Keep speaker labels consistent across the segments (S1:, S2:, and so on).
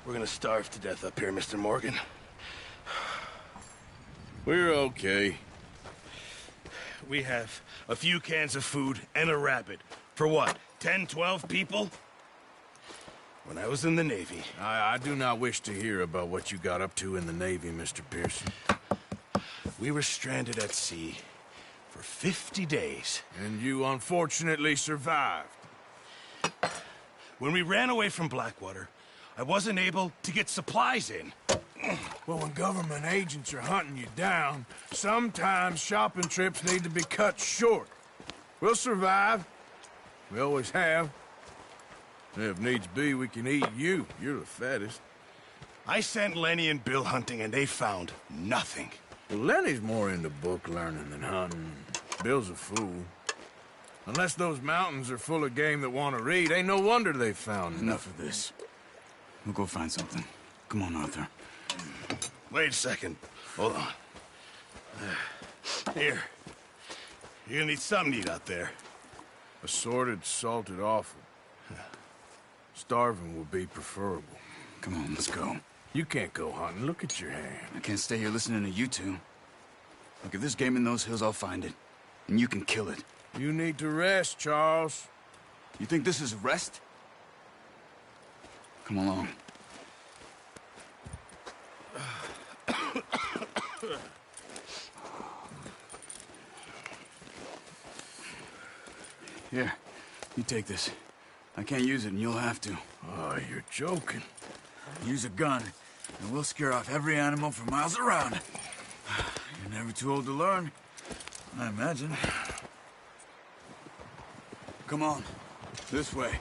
S1: We're gonna starve to death up here, Mr. Morgan.
S2: We're okay.
S1: We have a few cans of food and a rabbit. For what, 10, 12 people? When I was in the Navy...
S2: I do not wish to hear about what you got up to in the Navy, Mr. Pearson.
S1: We were stranded at sea for 50 days.
S2: And you unfortunately survived.
S1: When we ran away from Blackwater, I wasn't able to get supplies in.
S2: Well, when government agents are hunting you down, sometimes shopping trips need to be cut short. We'll survive. We always have. If needs be, we can eat you. You're the fattest.
S1: I sent Lenny and Bill hunting, and they found nothing.
S2: Well, Lenny's more into book learning than hunting. Bill's a fool. Unless those mountains are full of game that want to read, ain't no wonder they found
S3: Enough of this. We'll go find something. Come on, Arthur.
S1: Wait a second. Hold on. Here. You're gonna need something to eat out there.
S2: Assorted, salted offal. Starving would be preferable.
S3: Come on, let's go.
S2: You can't go hunting. Look at your hand.
S3: I can't stay here listening to you two. Look, if there's game in those hills, I'll find it. And you can kill it.
S2: You need to rest, Charles.
S3: You think this is rest? Come along. Here, you take this. I can't use it, and you'll have to.
S2: Oh, you're joking.
S3: Use a gun, and we'll scare off every animal for miles around. You're never too old to learn, I imagine. Come on, this way.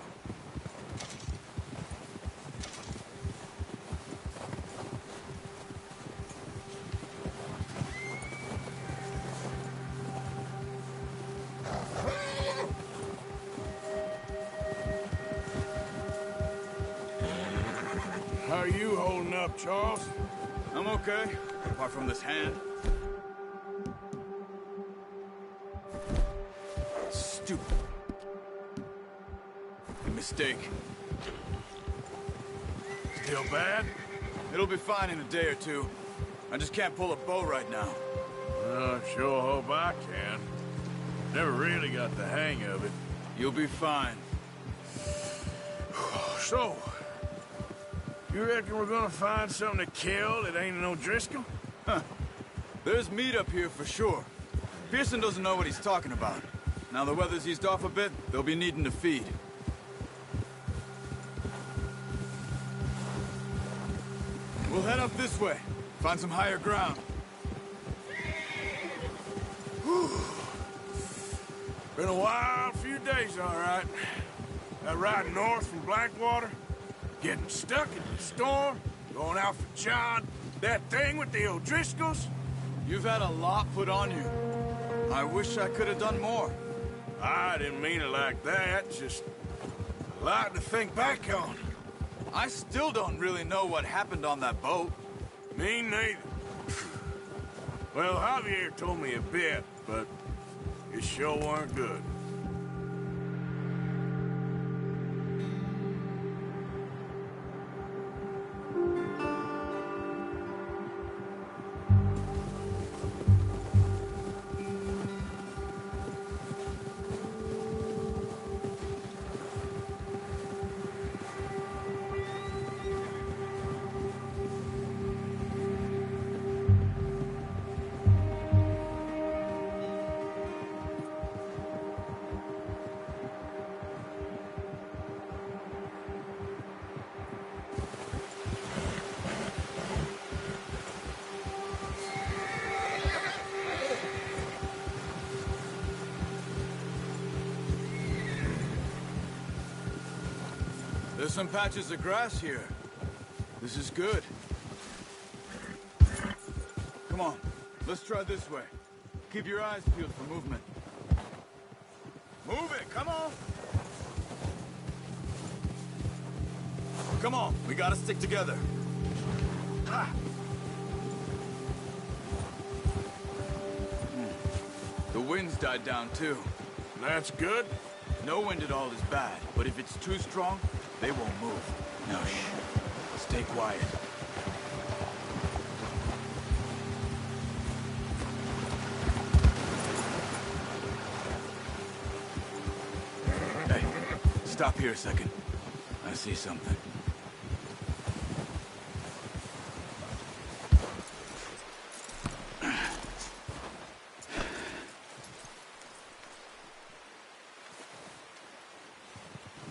S2: How are you holding up, Charles?
S3: I'm okay, apart from this hand. Stupid. A mistake.
S2: Still bad?
S3: It'll be fine in a day or two. I just can't pull a bow right now.
S2: I sure hope I can. Never really got the hang of it.
S3: You'll be fine.
S2: So, you reckon we're gonna find something to kill that ain't no Driscoll?
S3: Huh. There's meat up here for sure. Pearson doesn't know what he's talking about. Now the weather's eased off a bit, they'll be needing to feed. We'll head up this way. Find some higher ground.
S2: Whew. Been a wild few days, all right. That ride north from Blackwater, getting stuck in the storm, going out for John, that thing with the O'Driscolls.
S3: You've had a lot put on you. I wish I could have done more.
S2: I didn't mean it like that, just a lot to think back on.
S3: I still don't really know what happened on that boat.
S2: Me neither. Well, Javier told me a bit, but it sure weren't good.
S3: There's some patches of grass here. This is good. Come on, let's try this way. Keep your eyes peeled for movement. Move it, come on! Come on, we gotta stick together. Ah. The wind's died down too.
S2: That's good.
S3: No wind at all is bad, but if it's too strong, they won't move. Now, shh. Stay quiet. Hey, stop here a second. I see something.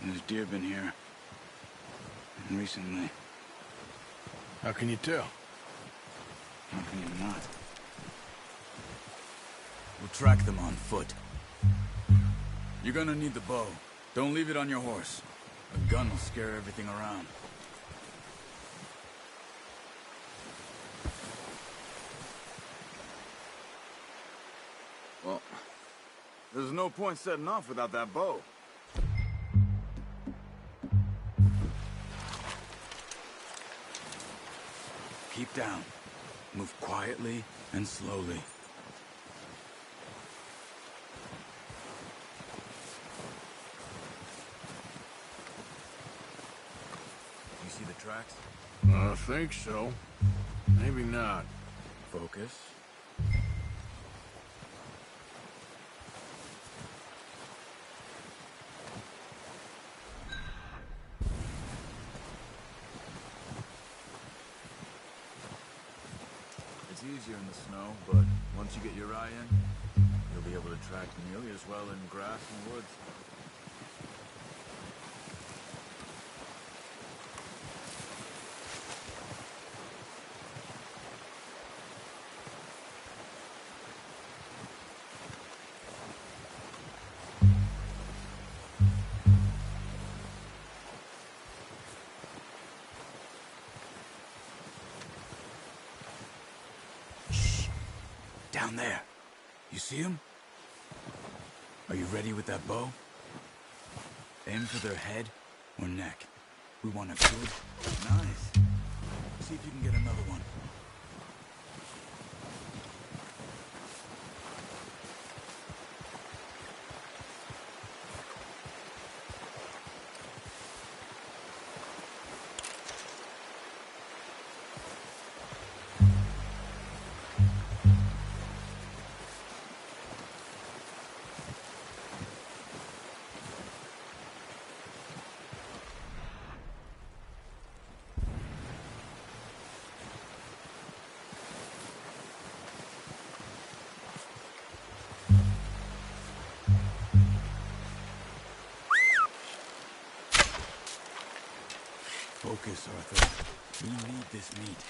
S3: There's deer been here. Recently.
S2: How can you tell?
S3: How can you not? We'll track them on foot. You're gonna need the bow. Don't leave it on your horse. A gun will scare everything around.
S4: Well, there's no point setting off without that bow.
S3: Keep down. Move quietly and slowly. You see the tracks?
S2: I think so. Maybe not.
S3: Focus.
S4: It's easier in the snow, but once you get your eye in, you'll be able to track nearly as well in grass and woods.
S3: Down there. You see him? Are you ready with that bow? Aim for their head or neck. We want a good... Nice. See if you can get another one. Focus, Arthur. We need this meat.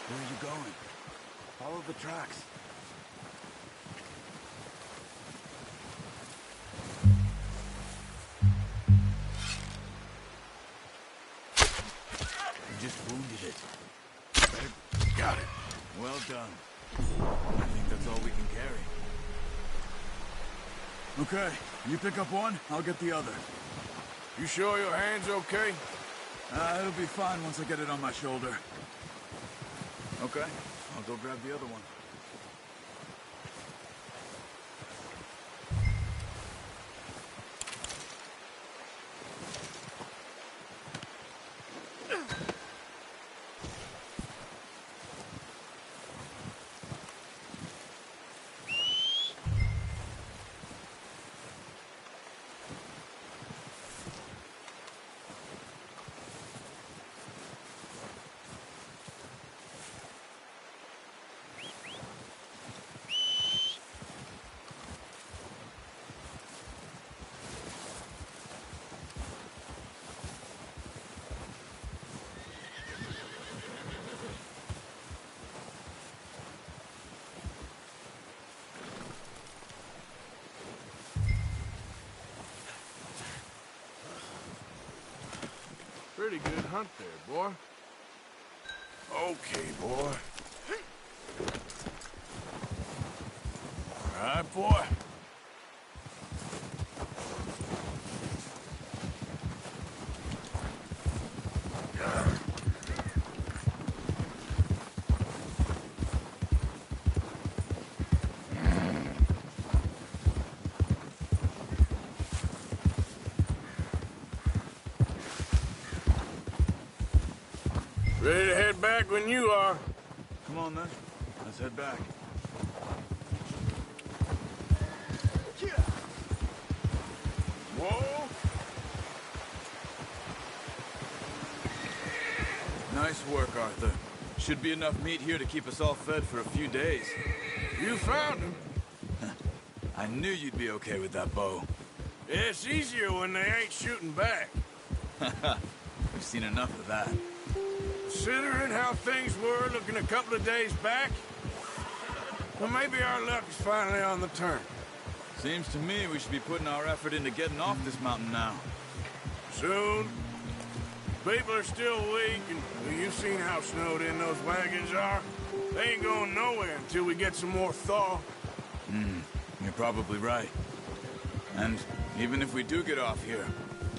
S3: Where are you going?
S4: Follow the tracks.
S3: You just wounded it.
S2: Got it.
S3: Well done. I think that's all we can carry. Okay, you pick up one, I'll get the other.
S2: You sure your hand's okay?
S3: It'll be fine once I get it on my shoulder. Okay, I'll go grab the other one.
S2: Pretty good hunt there, boy. Okay, boy. All right, boy. Ready to head back when you are.
S4: Come on, then. Let's head back.
S2: Whoa!
S4: Nice work, Arthur. Should be enough meat here to keep us all fed for a few days.
S2: You found him.
S4: I knew you'd be okay with that bow.
S2: It's easier when they ain't shooting back.
S4: We've seen enough of that.
S2: Considering how things were looking a couple of days back, well, maybe our luck is finally on the turn.
S4: Seems to me we should be putting our effort into getting off this mountain now.
S2: Soon. People are still weak, and you've seen how snowed in those wagons are. They ain't going nowhere until we get some more thaw.
S4: You're probably right. And even if we do get off here,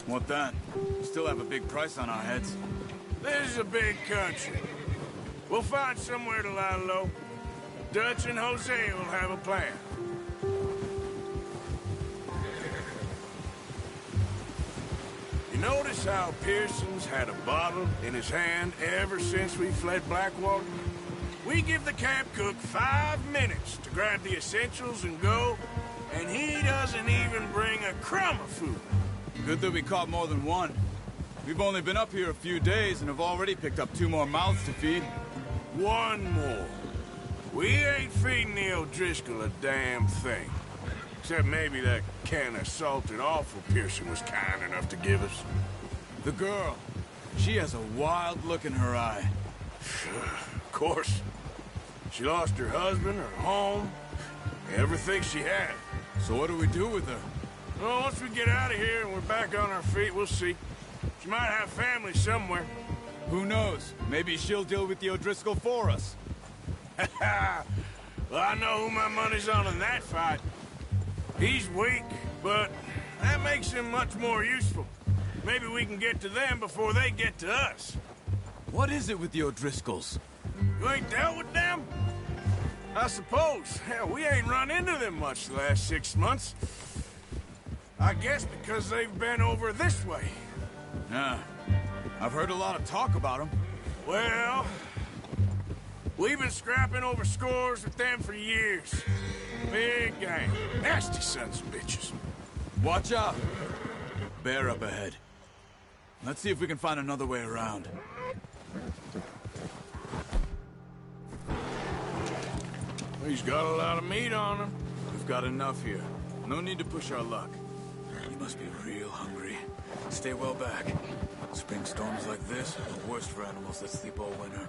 S4: what then? We still have a big price on our heads.
S2: This is a big country. We'll find somewhere to lie low. Dutch and Hosea will have a plan. You notice how Pearson's had a bottle in his hand ever since we fled Blackwater? We give the camp cook 5 minutes to grab the essentials and go, and he doesn't even bring a crumb of food.
S4: Good that we caught more than one. We've only been up here a few days and have already picked up 2 more mouths to feed.
S2: 1 more. We ain't feeding the O'Driscoll a damn thing. Except maybe that can of salted offal Pearson was kind enough to give us.
S4: The girl, she has a wild look in her eye.
S2: Of course. She lost her husband, her home, everything she had.
S4: So what do we do with her?
S2: Well, once we get out of here and we're back on our feet, we'll see. She might have family somewhere.
S4: Who knows? Maybe she'll deal with the O'Driscoll for us.
S2: Well, I know who my money's on in that fight. He's weak, but that makes him much more useful. Maybe we can get to them before they get to us.
S4: What is it with the O'Driscolls?
S2: You ain't dealt with them? I suppose. Hell, we ain't run into them much the last 6 months. I guess because they've been over this way.
S4: Yeah, I've heard a lot of talk about them.
S2: Well, we've been scrapping over scores with them for years. Big gang. Nasty sons of bitches.
S4: Watch out! Bear up ahead. Let's see if we can find another way around.
S2: He's got a lot of meat on him.
S4: We've got enough here. No need to push our luck. You must be real hungry. Stay well back. Spring storms like this are the worst for animals that sleep all winter.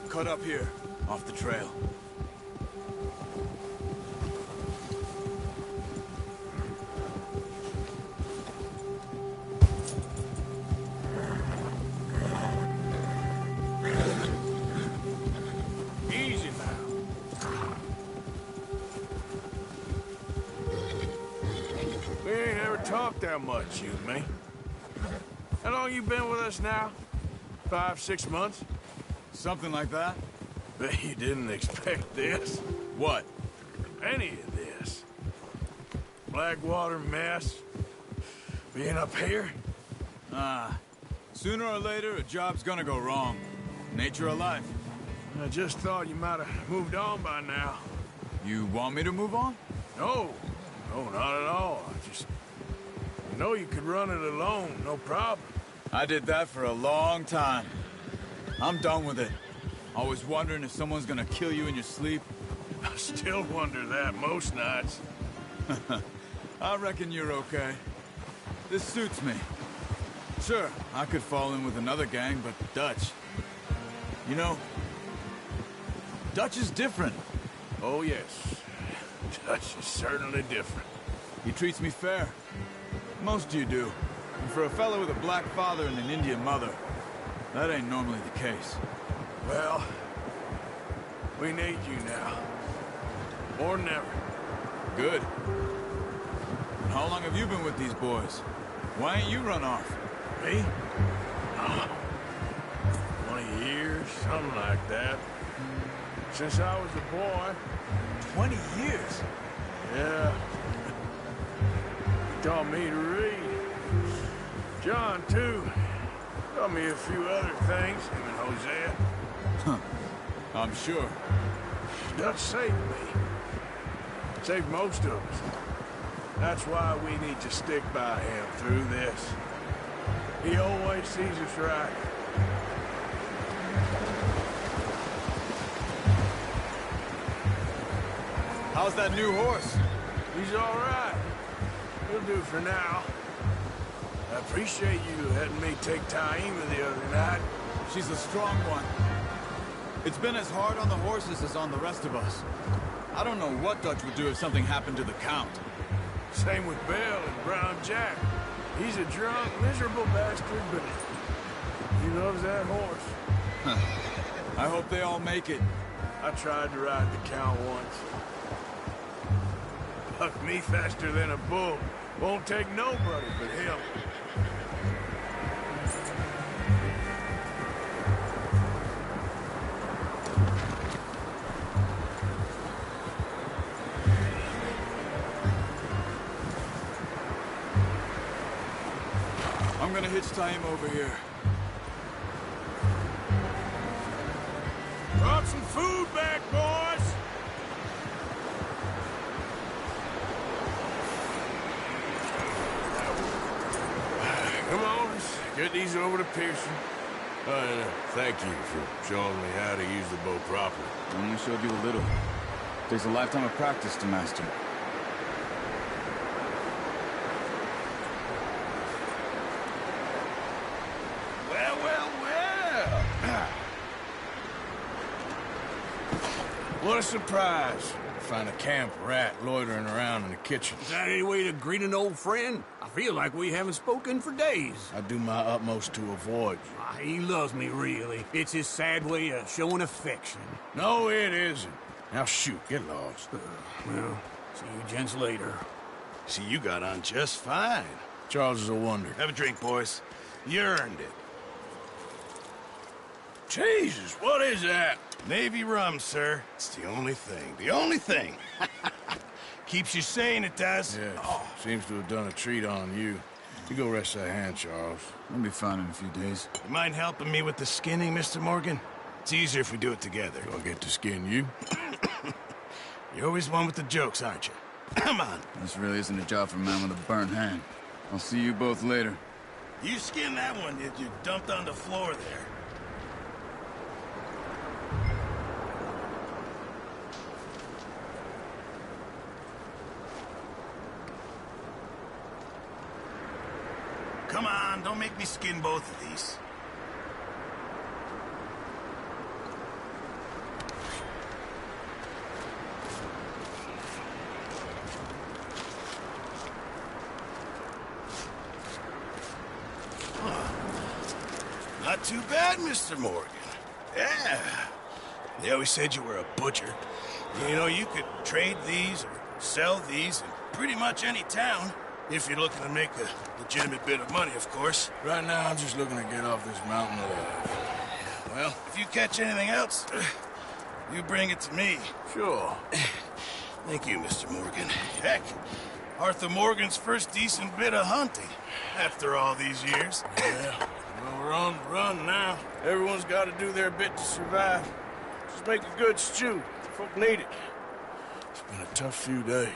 S4: Cut up here, off the trail.
S2: Easy now. We ain't ever talked that much, you and me. How long you been with us now? 5, 6 months?
S4: Something like that?
S2: Bet you didn't expect this.
S4: What?
S2: Any of this. Blackwater mess. Being up here.
S4: Sooner or later, a job's gonna go wrong. Nature of life.
S2: I just thought you might have moved on by now.
S4: You want me to move on?
S2: No. No, not at all. I know you could run it alone, no problem.
S4: I did that for a long time. I'm done with it. Always wondering if someone's gonna kill you in your sleep.
S2: I still wonder that most nights.
S4: I reckon you're okay. This suits me. Sure, I could fall in with another gang, but Dutch... You know, Dutch is different.
S2: Oh, yes. Dutch is certainly different.
S4: He treats me fair. Most of you do. And for a fellow with a black father and an Indian mother, that ain't normally the case.
S2: Well, we need you now. More than ever.
S4: Good. And how long have you been with these boys? Why ain't you run off?
S2: Me? Oh, 20 years, something like that. Since I was a boy.
S4: 20 years?
S2: Yeah. He taught me to read. John, too. Taught me a few other things, him and Hosea.
S4: Huh. I'm sure.
S2: Dutch saved me. Saved most of us. That's why we need to stick by him through this. He always sees us right.
S4: How's that new horse?
S2: He's all right. He'll do for now. I appreciate you letting me take Taima the other night.
S4: She's a strong one. It's been as hard on the horses as on the rest of us. I don't know what Dutch would do if something happened to the Count.
S2: Same with Bell and Brown Jack. He's a drunk, miserable bastard, but he loves that horse.
S4: I hope they all make it.
S2: I tried to ride the Count once. Bucked me faster than a bull. Won't take nobody but him.
S4: I'm gonna hitch Taima over here.
S2: Brought some food back, boys! Come on, let's get these over to Pearson. Thank you for showing me how to use the bow properly.
S3: I only showed you a little. Takes a lifetime of practice to master.
S2: Well, well, well! What a surprise. Find a camp rat loitering around in the kitchen.
S5: Is that any way to greet an old friend? I feel like we haven't spoken for days.
S2: I do my utmost to avoid you.
S5: He loves me, really. It's his sad way of showing affection.
S2: No, it isn't. Now shoot, get lost.
S5: Well, see you gents later.
S1: See, you got on just fine.
S2: Charles is a wonder.
S1: Have a drink, boys. You earned it.
S2: Jesus, what is that?
S1: Navy rum, sir. It's the only thing. The only thing. Keeps you sane, it does.
S2: Yeah, seems to have done a treat on you. You go rest that hand, Charles.
S3: I'll be fine in a few days.
S1: You mind helping me with the skinning, Mr. Morgan? It's easier if we do it together.
S2: Do I get to skin you?
S1: You're always one with the jokes, aren't you? Come on.
S3: This really isn't a job for a man with a burnt hand. I'll see you both later.
S1: You skinned that one, did you? Dumped on the floor there. Come on, don't make me skin both of these. Not too bad, Mr. Morgan. Yeah. They always said you were a butcher. You know, you could trade these or sell these in pretty much any town. If you're looking to make a legitimate bit of money, of course.
S2: Right now, I'm just looking to get off this mountain alive.
S1: Well, if you catch anything else, you bring it to me.
S2: Sure.
S1: Thank you, Mr. Morgan. Heck, Arthur Morgan's first decent bit of hunting after all these years.
S2: Yeah. Well, we're on the run now. Everyone's got to do their bit to survive. Just make a good stew. Folk need it. It's been a tough few days.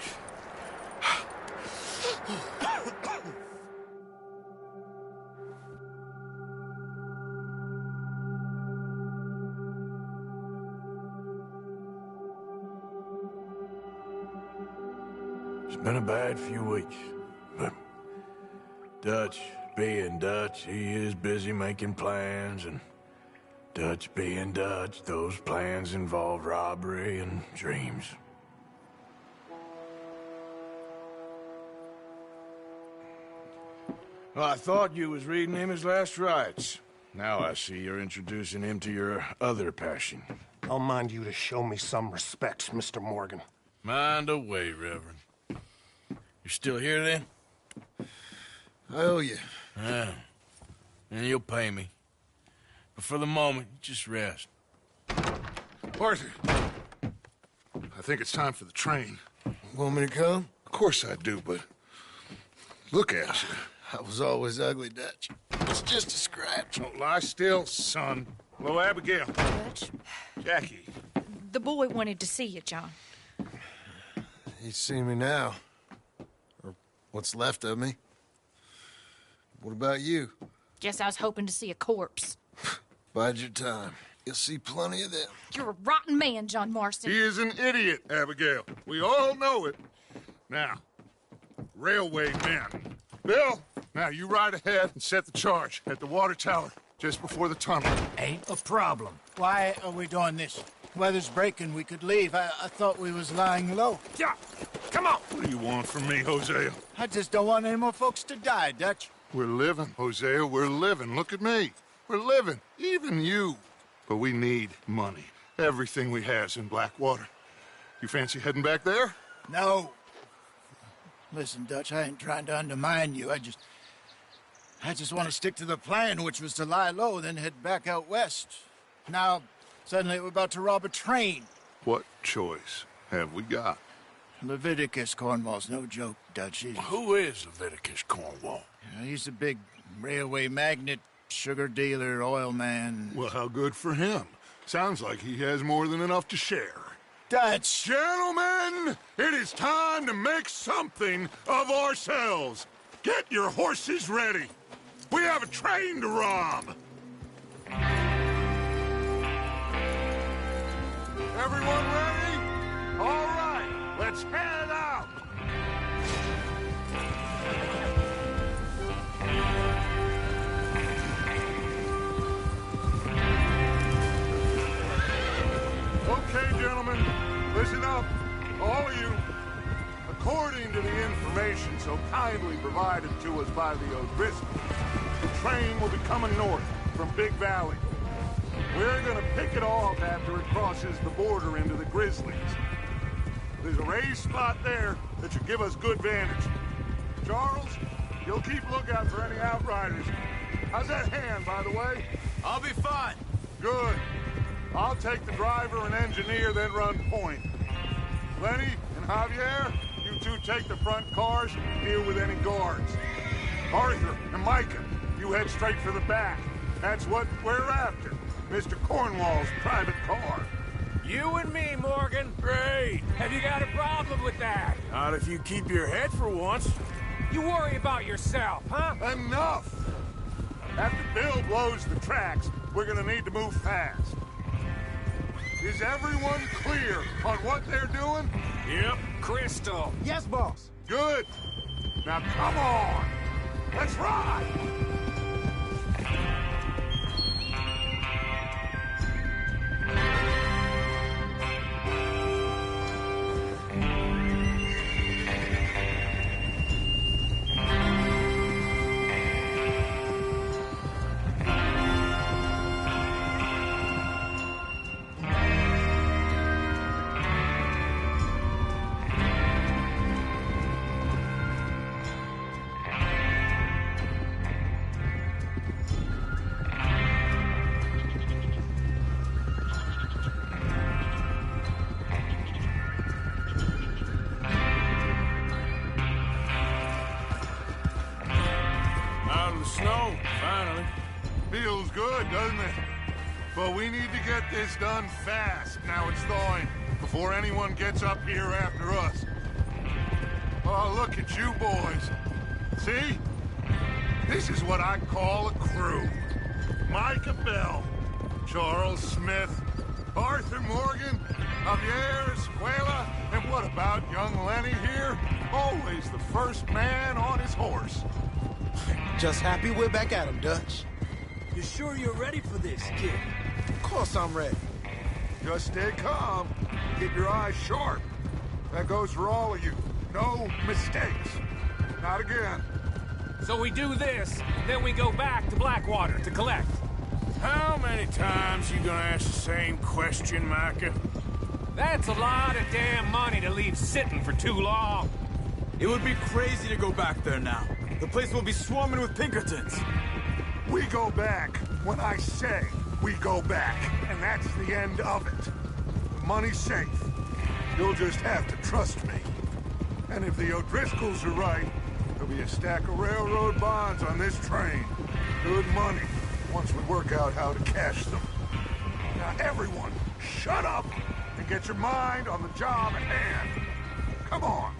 S2: It's been a bad few weeks, but Dutch being Dutch, he is busy making plans, and Dutch being Dutch, those plans involve robbery and dreams. Well, I thought you was reading him his last rites. Now I see you're introducing him to your other passion.
S6: I'll mind you to show me some respect, Mr. Morgan.
S2: Mind away, Reverend. You're still here, then?
S1: I owe you.
S2: Yeah. and you'll pay me. But for the moment, just rest.
S7: Arthur, I think it's time for the train.
S8: Want me to come?
S7: Of course I do, but look at you.
S8: I was always ugly, Dutch. It's just a scratch.
S7: Don't lie still, son. Hello, Abigail.
S9: Dutch,
S7: Jackie.
S9: the boy wanted to see you, John.
S8: He's seen me now. Or what's left of me. What about you?
S9: Guess I was hoping to see a corpse.
S8: Bide your time. You'll see plenty of them.
S9: You're a rotten man, John Marston.
S7: He is an idiot, Abigail. We all know it. Now, railway men. Bill, now you ride ahead and set the charge at the water tower just before the tunnel.
S10: Ain't a problem. Why are we doing this? Weather's breaking. We could leave. I thought we was lying low.
S7: Yeah, come on. What do you want from me, Hosea?
S10: I just don't want any more folks to die, Dutch.
S7: We're living, Hosea. We're living. Look at me. We're living. Even you. But we need money. Everything we has in Blackwater. You fancy heading back there?
S10: No. Listen, Dutch, I ain't trying to undermine you. I just want to stick to the plan, which was to lie low, then head back out west. Now, suddenly we're about to rob a train.
S7: What choice have we got?
S10: Leviticus Cornwall's no joke, Dutch.
S2: Who is Leviticus Cornwall?
S10: He's a big railway magnate, sugar dealer, oil man.
S7: Well, how good for him. Sounds like he has more than enough to share.
S10: Dutch!
S7: Gentlemen, it is time to make something of ourselves. Get your horses ready. We have a train to rob. Everyone ready? All right, let's head out. Okay, gentlemen, listen up, all of you. According to the information so kindly provided to us by the O'Driscolls, the train will be coming north from Big Valley. We're gonna pick it off after it crosses the border into the Grizzlies. There's a raised spot there that should give us good vantage. Charles, you'll keep lookout for any outriders. How's that hand, by the way?
S4: I'll be fine.
S7: Good. I'll take the driver and engineer, then run point. Lenny and Javier, you two take the front cars and deal with any guards. Arthur and Micah, you head straight for the back. That's what we're after. Mr. Cornwall's private car.
S5: You and me, Morgan. Great. Have you got a problem with that?
S2: Not if you keep your head for once.
S5: You worry about yourself, huh?
S7: Enough! After Bill blows the tracks, we're gonna need to move fast. Is everyone clear on what they're doing?
S5: Yep. Crystal.
S10: Yes, boss.
S7: Good. Now come on. Let's ride.
S2: Snow, finally.
S7: Feels good, doesn't it? But we need to get this done fast. Now it's thawing, before anyone gets up here after us. Oh, look at you boys. See? This is what I call a crew. Micah Bell, Charles Smith, Arthur Morgan, Javier Escuela, and what about young Lenny here? Always the first man on his horse.
S8: Just happy we're back at him, Dutch.
S5: You sure you're ready for this, kid?
S8: Of course I'm ready.
S7: Just stay calm. Keep your eyes sharp. That goes for all of you. No mistakes. Not again.
S5: So we do this, then we go back to Blackwater to collect.
S2: How many times you gonna ask the same question, Micah?
S5: That's a lot of damn money to leave sitting for too long.
S4: It would be crazy to go back there now. The place will be swarming with Pinkertons.
S7: We go back when I say we go back, and that's the end of it. The money's safe. You'll just have to trust me. And if the O'Driscolls are right, there'll be a stack of railroad bonds on this train. Good money, once we work out how to cash them. Now everyone, shut up and get your mind on the job at hand. Come on.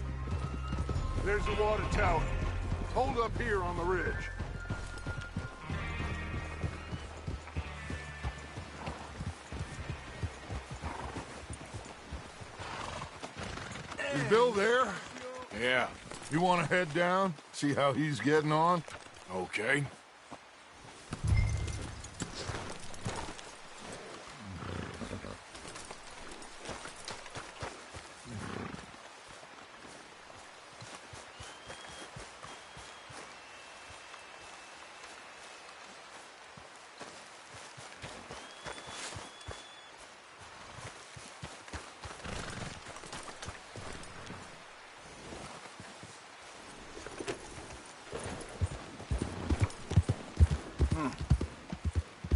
S7: There's the water tower. Hold up here on the ridge. Is Bill there?
S2: Yeah.
S7: You want to head down? See how he's getting on?
S2: Okay.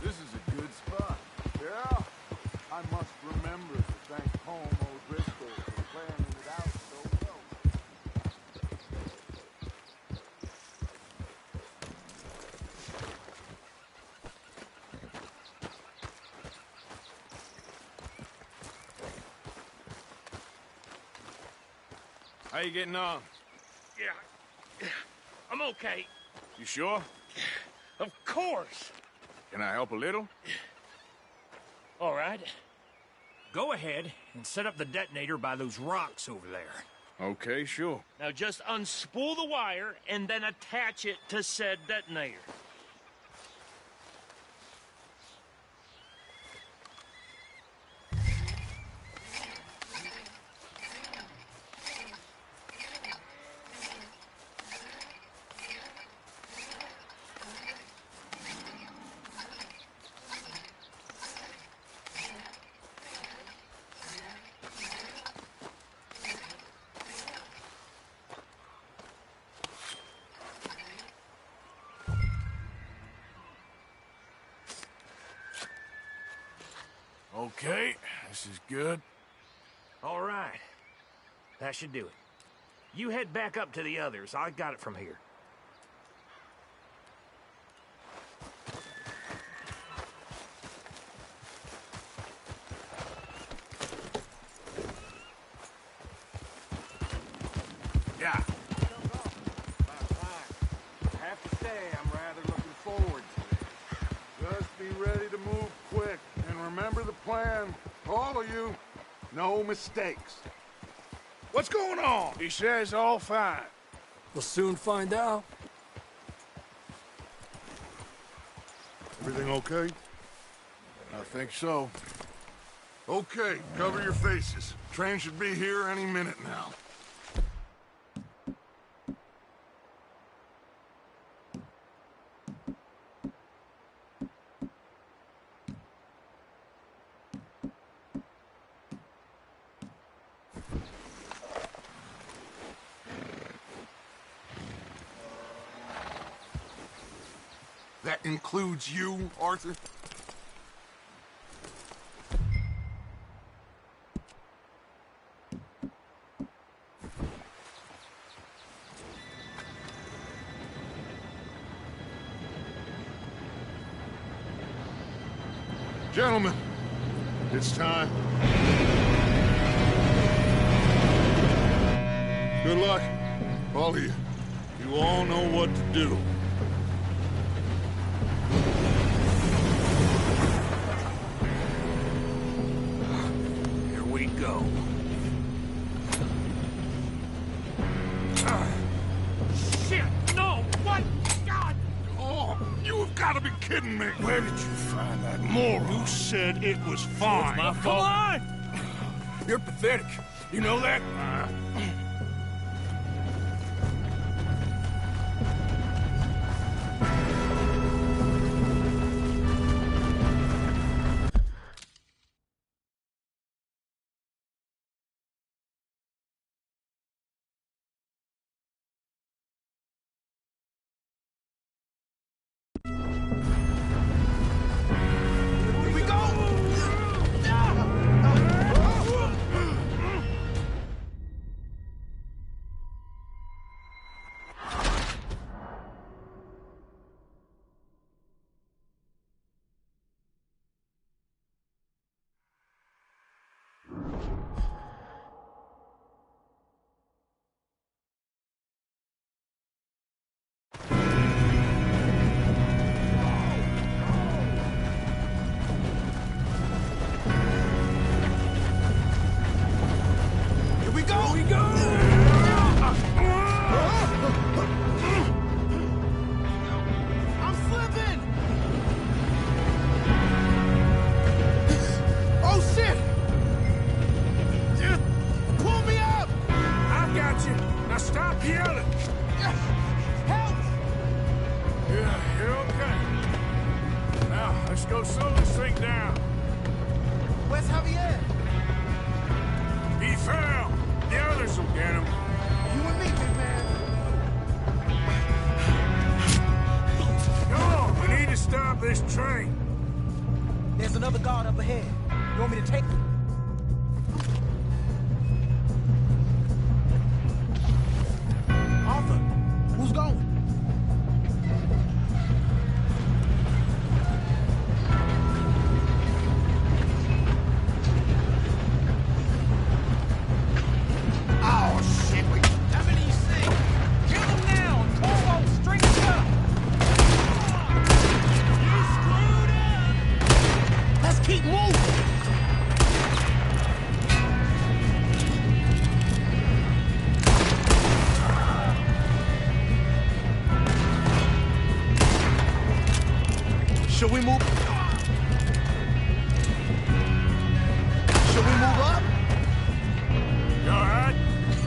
S7: This is a good spot. Yeah. I must remember to thank Home O'Driscoll for planning it out so well.
S2: How you getting on?
S5: Yeah. I'm okay.
S2: You sure?
S5: Of course.
S2: Can I help a little?
S5: All right. Go ahead and set up the detonator by those rocks over there.
S2: Okay, sure.
S5: Now just unspool the wire and then attach it to said detonator.
S2: Okay, this is good.
S5: All right. That should do it. You head back up to the others. I got it from here.
S2: Yeah.
S7: I have to say, I'm rather looking forward to it. Just be ready to move quick, and remember the plan. All of you, no mistakes. What's going on?
S2: He says all fine.
S11: We'll soon find out.
S7: Everything okay?
S2: I think so.
S7: Okay, cover your faces. Train should be here any minute now. That includes you, Arthur? Gentlemen, it's time. Good luck, all of you. You all know what to do.
S5: Here we go. Shit! No! What? God!
S7: Oh, you've got to be kidding me.
S2: Where did you find that moron?
S7: You said it was fine.
S2: My fault. Come on! You're pathetic. You know that? the other!
S10: Help!
S2: Yeah, you're okay. Now, let's go slow this thing down.
S10: Where's Javier?
S2: He fell. The others will get him.
S10: You and me, big man.
S2: Come on, we need to stop this train.
S12: There's another guard up ahead. You want me to take him?
S10: Arthur, who's going? Oh, shit.
S12: How many you see? Kill him now! Toro, string us up! You screwed up!
S10: Let's keep moving. Should we move? Should we move up?
S2: You all right?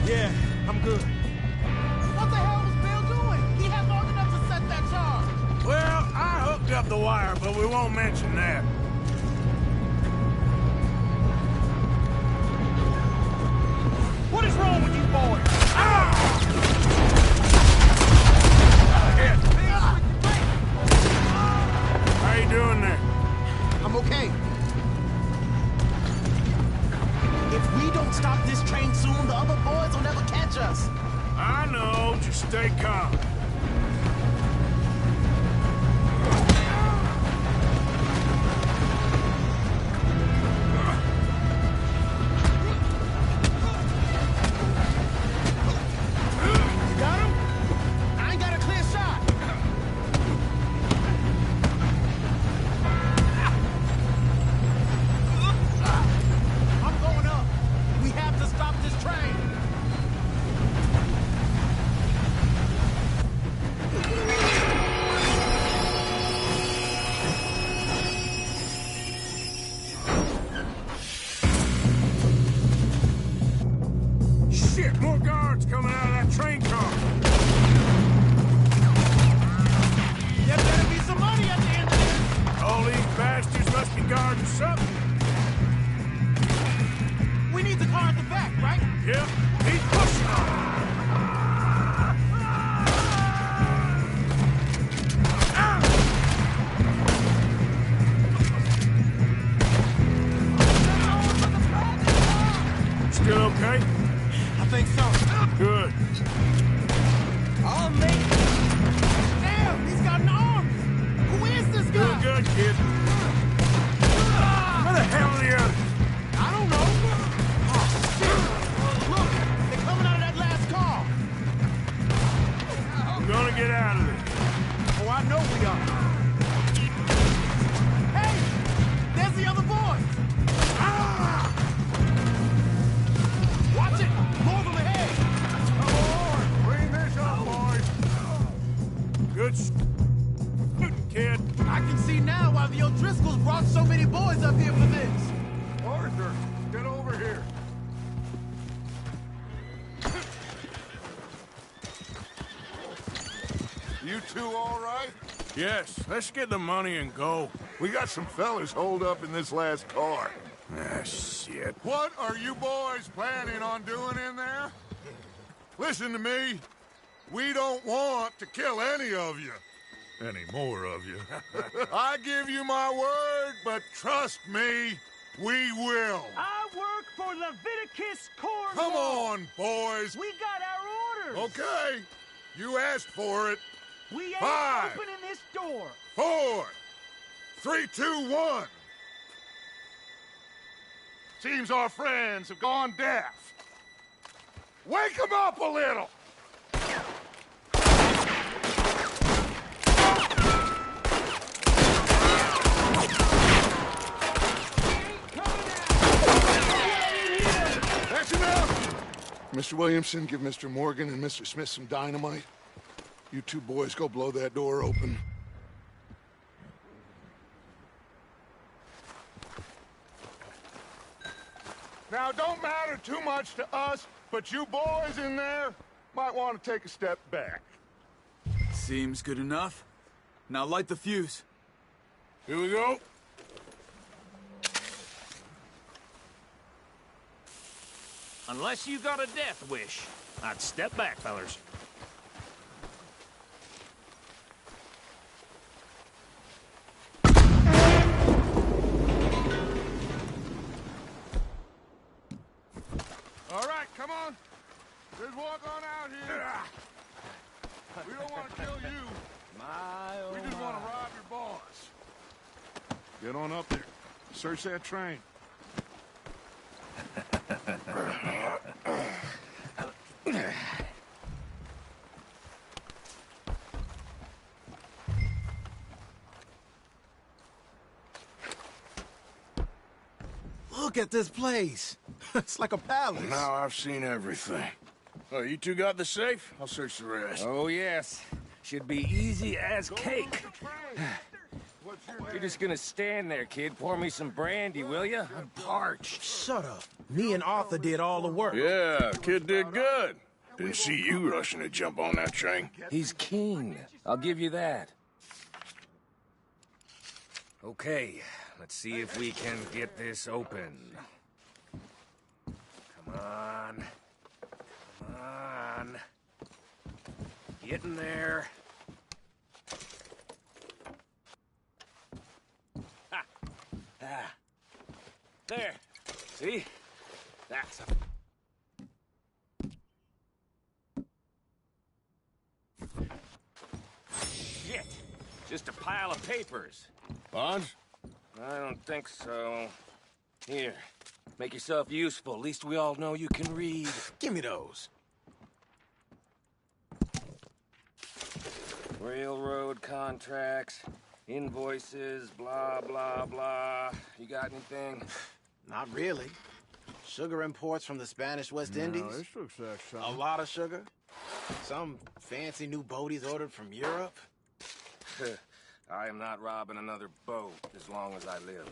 S12: Yeah, I'm good.
S10: What the hell was Bill doing? He had long enough to set that charge.
S2: Well, I hooked up the wire, but we won't mention that.
S12: What is wrong with you boys?
S2: How you doing there?
S10: I'm okay. If we don't stop this train soon, the other boys will never catch us.
S2: I know, just stay calm.
S10: You got him? I ain't got a clear shot. I'm going up. We have to stop this train.
S2: Shit, more guards coming out of that train car.
S10: There better be some money at the end of this.
S2: All these bastards must be guarding something.
S10: We need the car at the back, right?
S2: Yep, he's pushing on. Still okay?
S10: I think so.
S2: Good.
S10: Oh, mate. Damn, he's got an arm. Who is this guy?
S2: Doing good, kid. Where the hell are the others?
S10: I don't know. Oh, shit. Look, they're coming out of that last car.
S2: We're gonna get out of this.
S10: Oh, I know we are. Hey, there's the other boys. Ah! Watch it. More them ahead.
S7: Come on, bring this up, boys.
S2: Good kid.
S10: I can see now why the O'Driscolls brought so many boys up here for this.
S7: Arthur, get over here. You two all right?
S2: Yes, let's get the money and go.
S7: We got some fellas holed up in this last car.
S2: Ah, shit.
S7: What are you boys planning on doing in there? Listen to me. We don't want to kill any of you. Any more of you. I give you my word, but trust me, we will.
S12: I work for Leviticus Corps.
S7: Come on, boys.
S12: We got our orders.
S7: Okay. You asked for it.
S12: We ain't
S7: 5,
S12: opening this door.
S7: 4, 3, 2, 1. Seems our friends have gone deaf. Wake them up a little. That's enough. Mr. Williamson, give Mr. Morgan and Mr. Smith some dynamite. You two boys go blow that door open. Now, don't matter too much to us, but you boys in there might want to take a step back.
S4: Seems good enough. Now light the fuse.
S2: Here we go.
S5: Unless you got a death wish, I'd step back, fellers.
S7: All right, come on. Let's walk on out here. We don't want to kill you. We just want to rob your boss. Get on up there. Search that train.
S10: Look at this place. It's like a palace.
S2: Now I've seen everything. Oh, you two got the safe? I'll search the rest.
S12: Oh, yes. Should be easy as cake. You're just gonna stand there, kid. Pour me some brandy, will you? I'm parched.
S10: Shut up. Me and Arthur did all the work.
S2: Yeah, kid did good. Didn't see you rushing to jump on that train.
S12: He's keen. I'll give you that. Okay, let's see if we can get this open. Come on. Come on. Get in there. Ha! Ah. There. See? That's a... Shit! Just a pile of papers.
S2: Bonds?
S12: I don't think so. Here, make yourself useful. At least we all know you can read.
S10: Give me those.
S12: Railroad contracts, invoices, blah, blah, blah. You got anything?
S10: Not really. Sugar imports from the Spanish West Indies.
S2: This looks like
S10: A
S2: something.
S10: lot of sugar. Some fancy new boaties ordered from Europe.
S12: I am not robbing another boat as long as I live.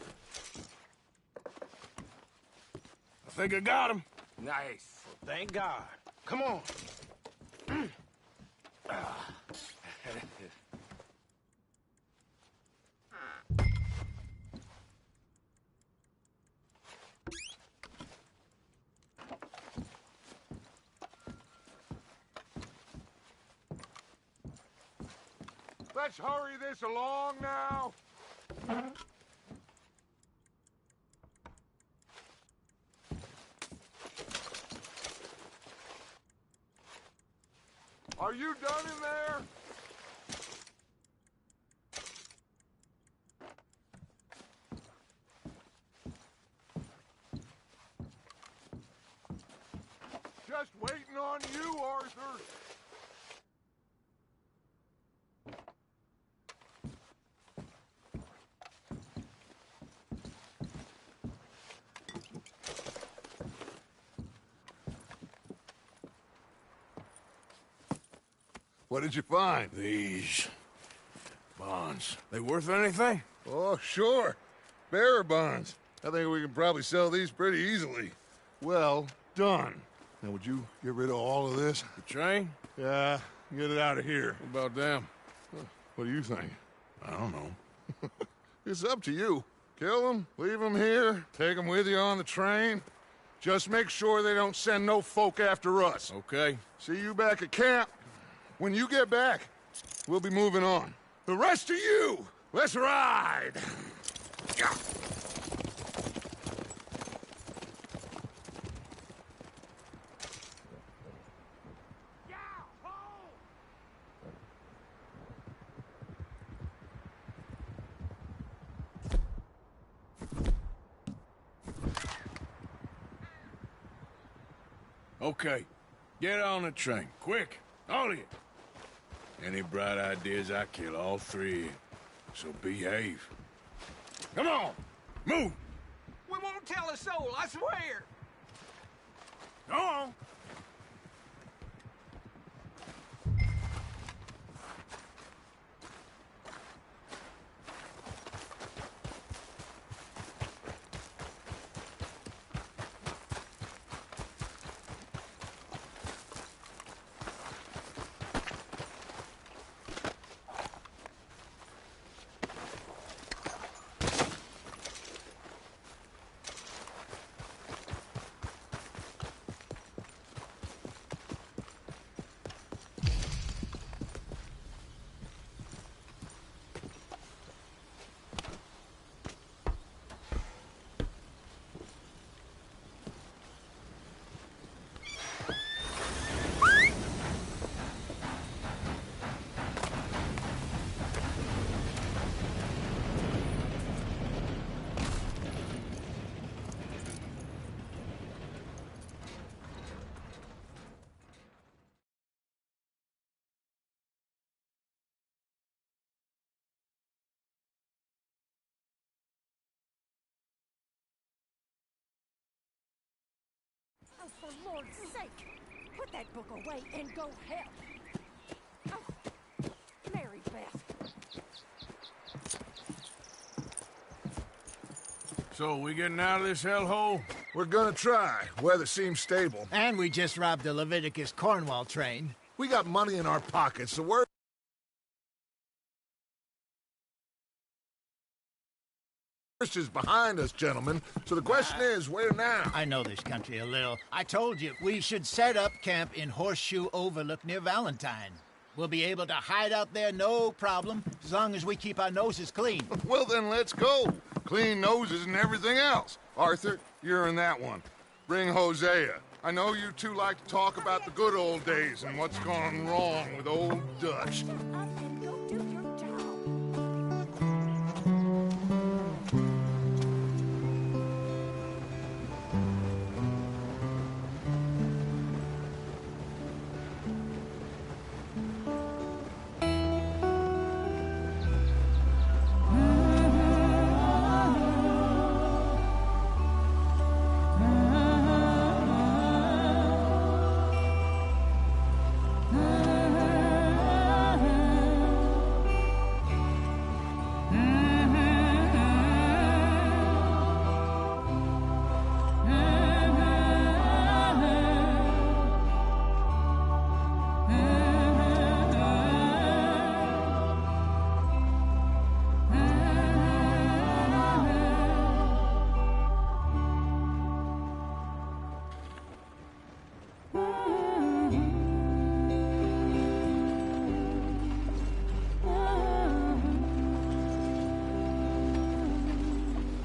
S2: I think I got him.
S12: Nice.
S10: Thank God. Come on.
S7: Let's hurry this along now. Are you done in there? Just waiting on you, Arthur. What did you find?
S2: These bonds. They worth anything?
S7: Oh, sure. Bearer bonds. I think we can probably sell these pretty easily. Well done. Now, would you get rid of all of this?
S2: The train?
S7: Yeah, get it out of here.
S2: What about them?
S7: What do you think?
S2: I don't know.
S7: It's up to you. Kill them, leave them here, take them with you on the train. Just make sure they don't send no folk after us.
S2: Okay.
S7: See you back at camp. When you get back, we'll be moving on. The rest of you, let's ride!
S2: Okay. Get on the train. Quick. All of you. Any bright ideas, I kill all three. So behave. Come on! Move!
S12: We won't tell a soul, I swear!
S2: Go on!
S13: for Lord's sake! Put that book away and go help! Oh, Mary Beth.
S2: So, we getting out of this hellhole?
S7: We're gonna try. Weather seems stable.
S10: And we just robbed the Leviticus Cornwall train.
S7: We got money in our pockets, so we're... is behind us, gentlemen. So the question is, where now?
S10: I know this country a little. I told you, we should set up camp in Horseshoe Overlook near Valentine. We'll be able to hide out there, no problem, as long as we keep our noses clean.
S7: Well, then let's go. Clean noses and everything else. Arthur, you're in that one. Bring Hosea. I know you two like to talk about the good old days and what's gone wrong with old Dutch.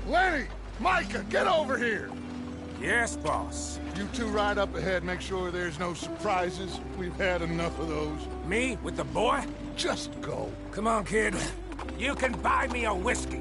S7: Lenny! Micah, get over here!
S5: Yes, boss.
S7: You two ride up ahead, make sure there's no surprises. We've had enough of those.
S5: Me with the boy?
S7: Just go.
S5: Come on, kid. You can buy me a whiskey.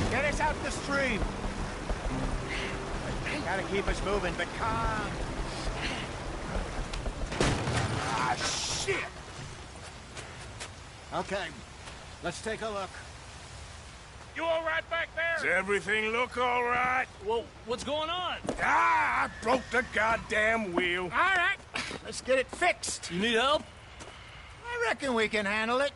S10: Get us out the stream. Gotta keep us moving, but calm.
S5: Ah, shit!
S10: Okay, let's take a look.
S5: You all right back there?
S2: Does everything look all right?
S11: Well, what's going on?
S2: Ah, I broke the goddamn wheel.
S10: All right, let's get it fixed.
S11: You need help?
S10: I reckon we can handle it.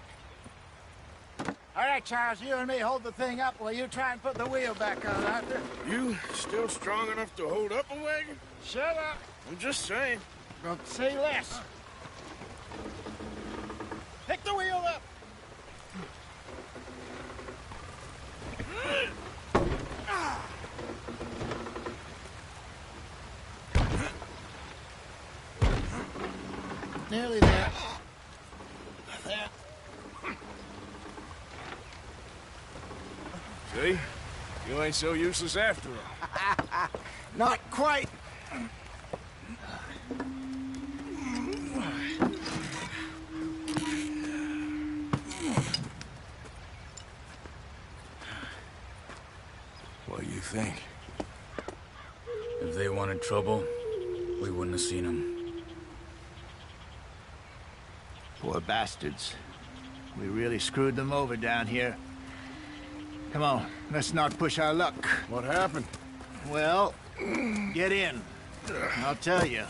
S10: All right, Charles, you and me hold the thing up while you try and put the wheel back on, Arthur.
S2: You still strong enough to hold up a wagon?
S10: Shut up.
S2: I'm just saying.
S10: Don't say less. Pick the wheel up. Nearly there. There.
S2: See? You ain't so useless after all.
S10: Not quite.
S2: What do you think?
S3: If they wanted trouble, we wouldn't have seen them.
S10: Poor bastards. We really screwed them over down here. Come on, let's not push our luck.
S2: What happened?
S10: Well, get in. I'll tell you.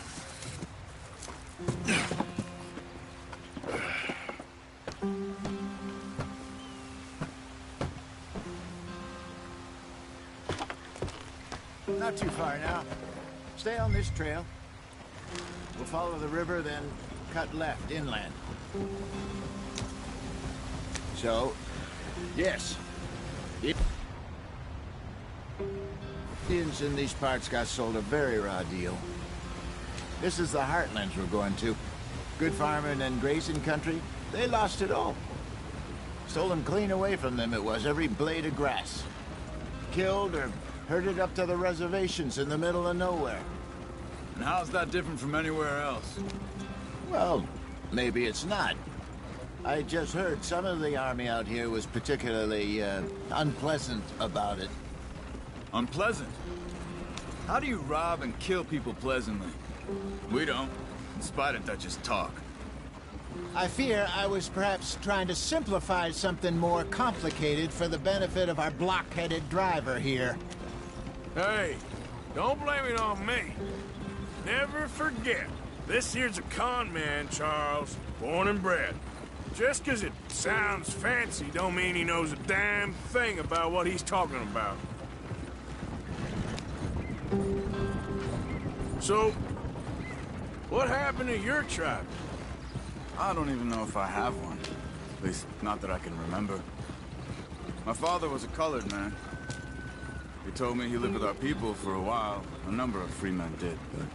S10: Not too far now. Stay on this trail. We'll follow the river, then cut left inland. So, yes. Indians in these parts got sold a very raw deal. This is the heartlands we're going to. Good farming and grazing country, they lost it all. Stolen clean away from them it was, every blade of grass. Killed or herded up to the reservations in the middle of nowhere.
S4: And how's that different from anywhere else?
S10: Well, maybe it's not. I just heard some of the army out here was particularly, unpleasant about it.
S4: Unpleasant? How do you rob and kill people pleasantly? We don't, in spite of Dutch's talk.
S10: I fear I was perhaps trying to simplify something more complicated for the benefit of our block-headed driver here.
S2: Hey, don't blame it on me. Never forget, this here's a con man, Charles, born and bred. Just 'cause it sounds fancy don't mean he knows a damn thing about what he's talking about. So, what happened to your tribe?
S4: I don't even know if I have one. At least, not that I can remember. My father was a colored man. He told me he lived with our people for a while. A number of free men did, but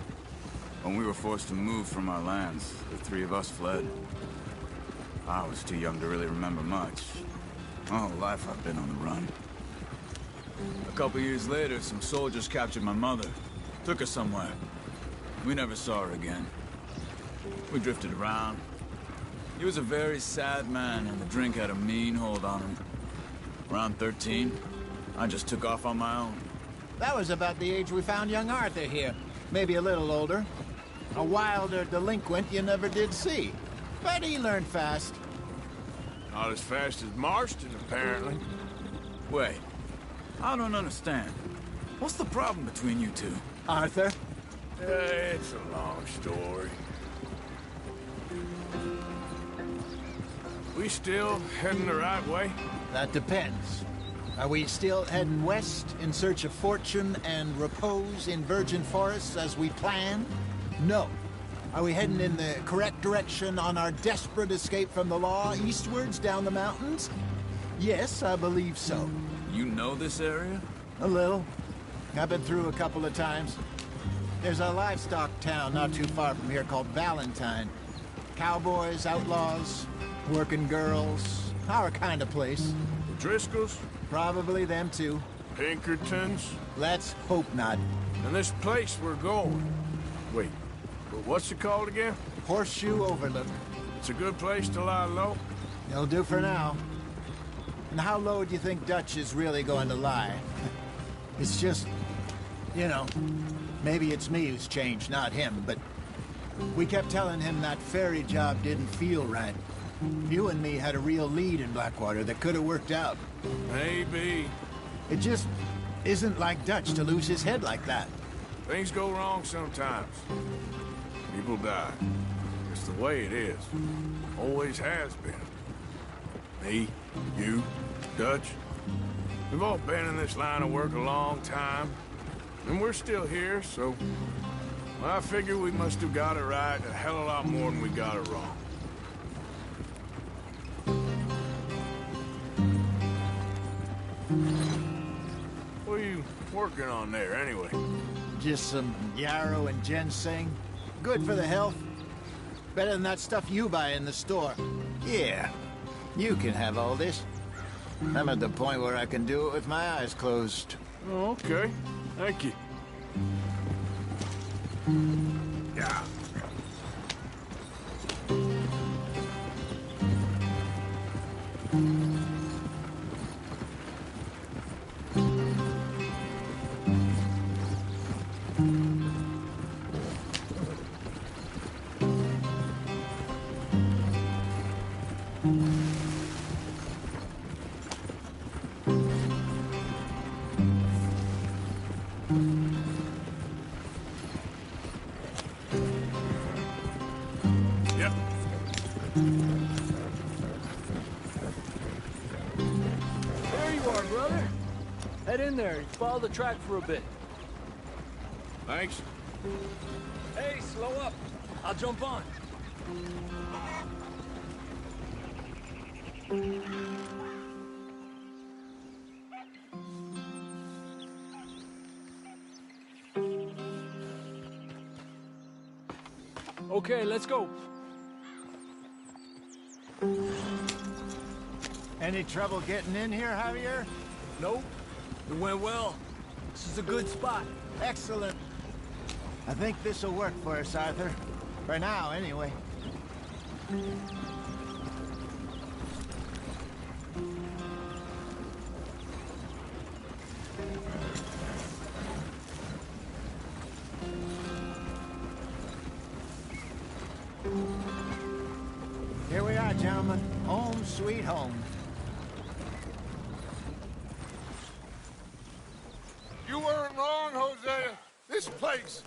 S4: when we were forced to move from our lands, the three of us fled. I was too young to really remember much. My whole life I've been on the run. A couple years later, some soldiers captured my mother. Took her somewhere. We never saw her again. We drifted around. He was a very sad man, and the drink had a mean hold on him. Around 13, I just took off on my own.
S10: That was about the age we found young Arthur here. Maybe a little older. A wilder delinquent you never did see. But he learned fast.
S2: Not as fast as Marston, apparently.
S4: Wait, I don't understand. What's the problem between you two?
S10: Arthur?
S2: It's a long story. We still heading the right way?
S10: That depends. Are we still heading west in search of fortune and repose in virgin forests as we planned? No. Are we heading in the correct direction on our desperate escape from the law eastwards down the mountains? Yes, I believe so.
S4: You know this area?
S10: A little. I've been through a couple of times. There's a livestock town not too far from here called Valentine. Cowboys, outlaws, working girls, our kind of place.
S2: The Driscolls?
S10: Probably them too.
S2: Pinkertons?
S10: Let's hope not.
S2: And this place we're going. Wait, but what's it called again?
S10: Horseshoe Overlook.
S2: It's a good place to lie low?
S10: It'll do for now. And how low do you think Dutch is really going to lie? It's just, you know, maybe it's me who's changed, not him, but we kept telling him that ferry job didn't feel right. You and me had a real lead in Blackwater that could have worked out.
S2: Maybe.
S10: It just isn't like Dutch to lose his head like that.
S2: Things go wrong sometimes. People die. It's the way it is. Always has been. Me, you, Dutch. We've all been in this line of work a long time. And we're still here, so... well, I figure we must have got it right a hell of a lot more than we got it wrong. What are you working on there, anyway?
S10: Just some yarrow and ginseng. Good for the health. Better than that stuff you buy in the store. Yeah, you can have all this. I'm at the point where I can do it with my eyes closed.
S2: Oh, okay. Thank you. Yeah.
S11: Head in there and follow the track for a bit.
S2: Thanks.
S11: Hey, slow up. I'll jump on. Okay, let's go.
S10: Any trouble getting in here, Javier?
S11: Nope. It went well. This is a good spot.
S10: Excellent. I think this'll work for us, Arthur. For now, anyway. Here we are, gentlemen. Home sweet home.
S7: You weren't wrong, Hosea. This place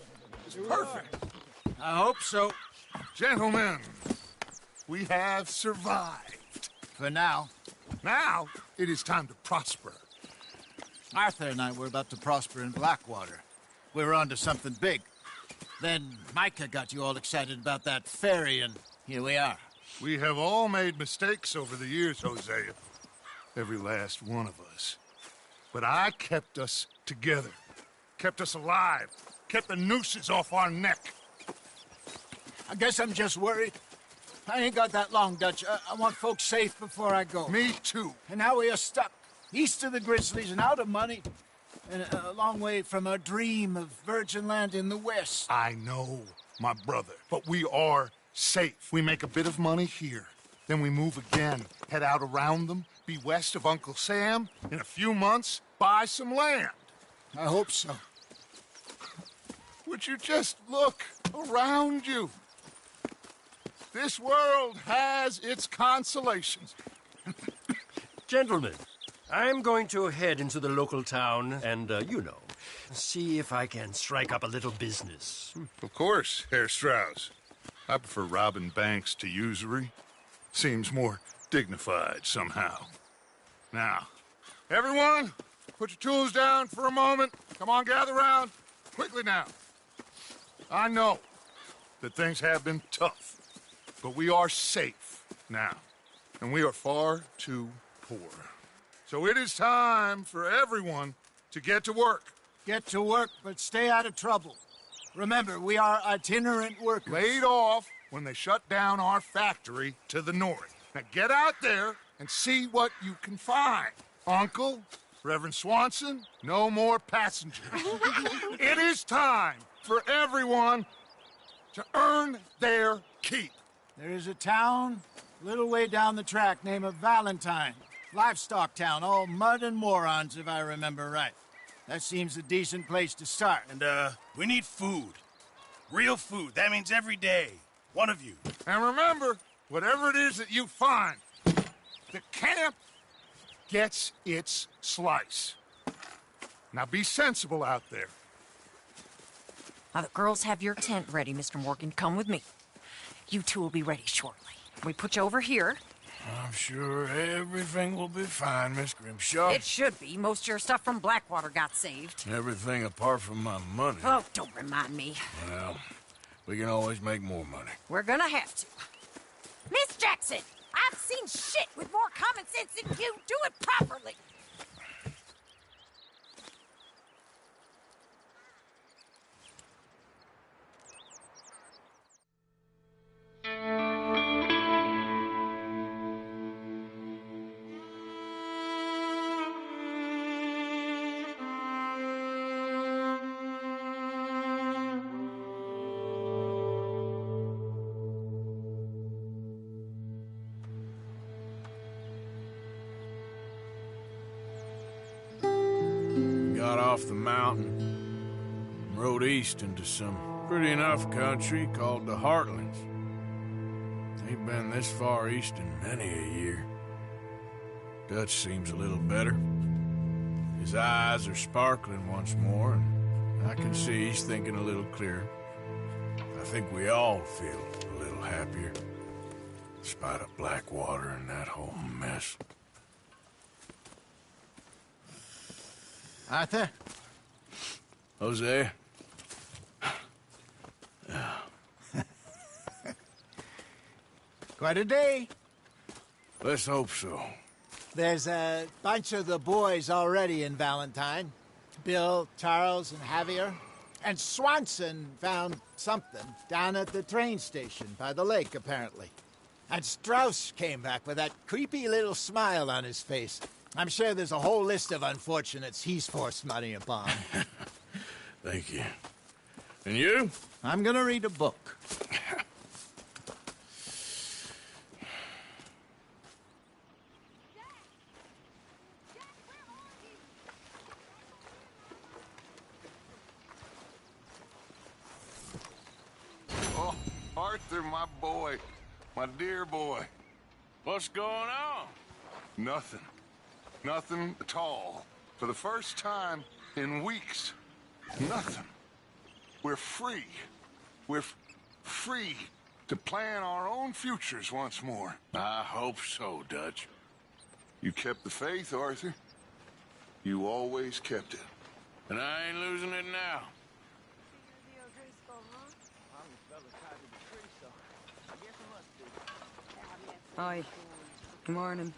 S7: is perfect.
S10: I hope so.
S7: Gentlemen, we have survived.
S10: For now.
S7: Now, it is time to prosper.
S10: Arthur and I were about to prosper in Blackwater. We were onto something big. Then Micah got you all excited about that ferry, and here we are.
S7: We have all made mistakes over the years, Hosea. Every last one of us. But I kept us together. Kept us alive. Kept the nooses off our neck.
S10: I guess I'm just worried. I ain't got that long, Dutch. I want folks safe before I go.
S7: Me too.
S10: And now we are stuck. East of the Grizzlies and out of money. And a long way from our dream of virgin land in the west.
S7: I know, my brother. But we are safe. We make a bit of money here. Then we move again. Head out around them. Be west of Uncle Sam. In a few months, buy some land.
S10: I hope so.
S7: Would you just look around you? This world has its consolations.
S5: Gentlemen, I'm going to head into the local town and, see if I can strike up a little business.
S7: Of course, Herr Strauss. I prefer robbing banks to usury. Seems more dignified somehow. Now, everyone, put your tools down for a moment. Come on, gather round. Quickly now. I know that things have been tough, but we are safe now, and we are far too poor. So it is time for everyone to get to work.
S10: Get to work, but stay out of trouble. Remember, we are itinerant workers.
S7: Laid off when they shut down our factory to the north. Now get out there and see what you can find. Uncle, Reverend Swanson, no more passengers. It is time for everyone to earn their keep.
S10: There is a town a little way down the track named Valentine. Livestock town, all mud and morons, if I remember right. That seems a decent place to start.
S1: And, we need food. Real food. That means every day. One of you.
S7: And remember, whatever it is that you find, the camp gets its slice. Now be sensible out there.
S14: Now, the girls have your tent ready, Mr. Morgan. Come with me. You two will be ready shortly. We put you over here.
S2: I'm sure everything will be fine, Miss Grimshaw.
S14: It should be. Most of your stuff from Blackwater got saved.
S2: Everything apart from my money.
S14: Oh, don't remind me.
S2: Well, we can always make more money.
S14: We're gonna have to. Miss Jackson, I've seen shit with more common sense than you. Do it properly.
S2: Got off the mountain and rode east into some pretty enough country called the Heartlands. Ain't been this far east in many a year. Dutch seems a little better. His eyes are sparkling once more, and I can see he's thinking a little clearer. I think we all feel a little happier, in spite of Blackwater and that whole mess.
S10: Arthur?
S2: Jose?
S10: Quite a day.
S2: Let's hope so.
S10: There's a bunch of the boys already in Valentine. Bill, Charles, and Javier. And Swanson found something down at the train station by the lake, apparently. And Strauss came back with that creepy little smile on his face. I'm sure there's a whole list of unfortunates he's forced money upon.
S2: Thank you. And you?
S10: I'm gonna read a book.
S7: Oh, Arthur, my boy. My dear boy.
S11: What's going on?
S7: Nothing. Nothing at all. For the first time in weeks. Nothing. We're free. We're free to plan our own futures once more.
S1: I hope so, Dutch.
S7: You kept the faith, Arthur. You always kept it.
S1: And I ain't losing it now.
S15: Hi. Good morning.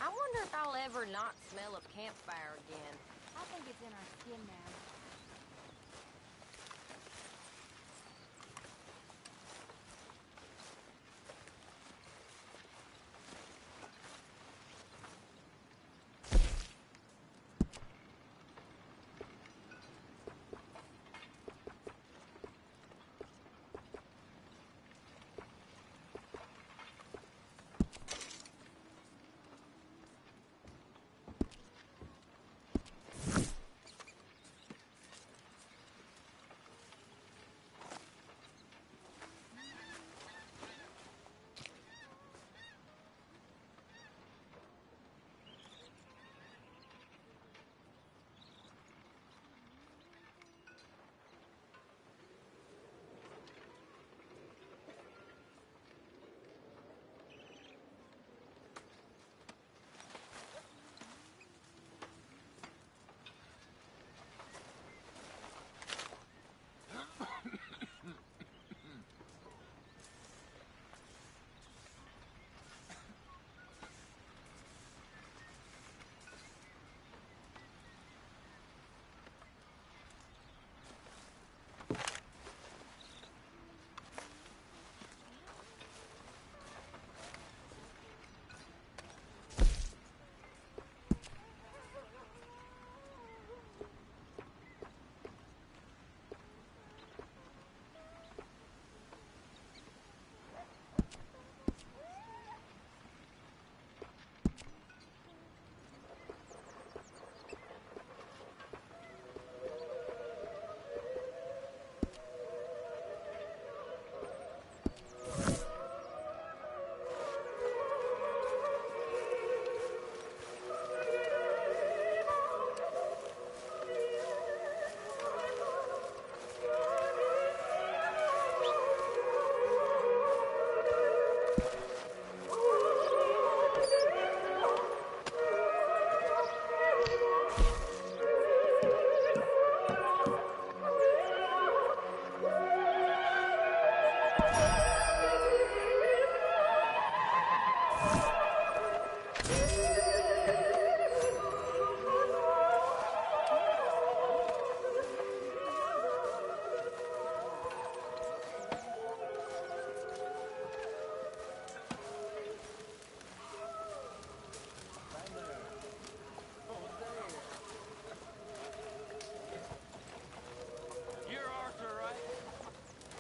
S16: I wonder if I'll ever not smell a campfire again.
S13: I think it's in our skin now.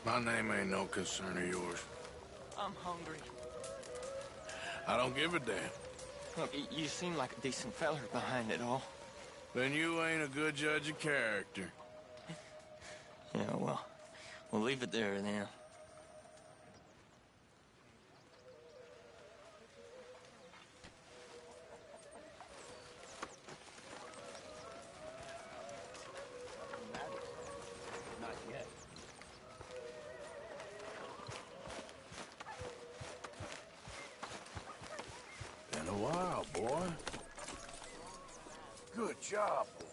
S2: My name ain't no concern of yours.
S17: I'm hungry.
S2: I don't give a damn.
S17: Look, you seem like a decent feller behind it all.
S2: Then you ain't a good judge of character.
S17: Yeah, well, we'll leave it there then.
S5: Not yet.
S2: Been a while, boy. Good job, boy.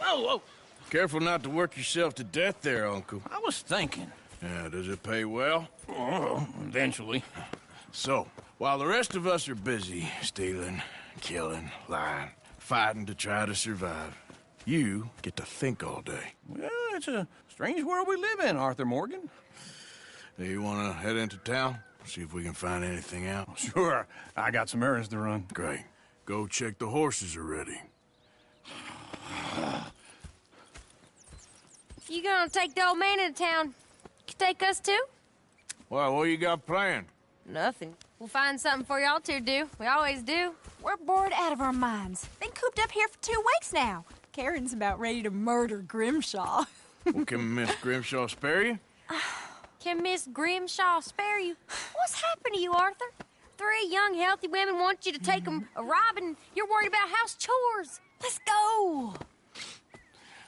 S2: Whoa! Careful not to work yourself to death there, Uncle.
S18: I was thinking.
S2: Yeah, does it pay well?
S18: Oh, eventually.
S2: So, while the rest of us are busy stealing, killing, lying, fighting to try to survive, you get to think all day.
S18: Well, it's a strange world we live in, Arthur Morgan.
S2: Do you want to head into town? See if we can find anything out?
S18: Sure. I got some errands to run.
S2: Great. Go check the horses are ready.
S16: You gonna take the old man into town? You take us too?
S2: Well, what you got planned?
S16: Nothing. We'll find something for y'all to do. We always do.
S13: We're bored out of our minds. Been cooped up here for 2 weeks now. Karen's about ready to murder Grimshaw.
S2: Well, can Miss Grimshaw spare you?
S16: Can Miss Grimshaw spare you? What's happened to you, Arthur? 3 young, healthy women want you to take them a robbing. You're worried about house chores. Let's go.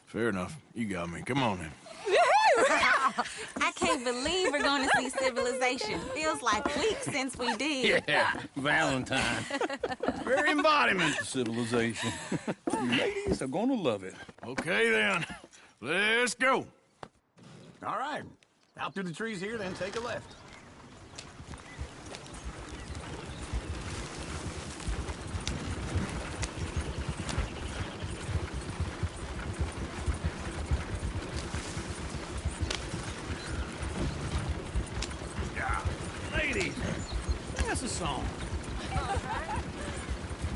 S2: Fair enough. You got me. Come on then.
S19: I can't believe we're going to see civilization. Feels like weeks since we did.
S18: Yeah, Valentine. Very embodiment of civilization. You ladies are going to love it.
S2: Okay, then. Let's go.
S18: All right. Out through the trees here, then take a left. Ladies, that's a song.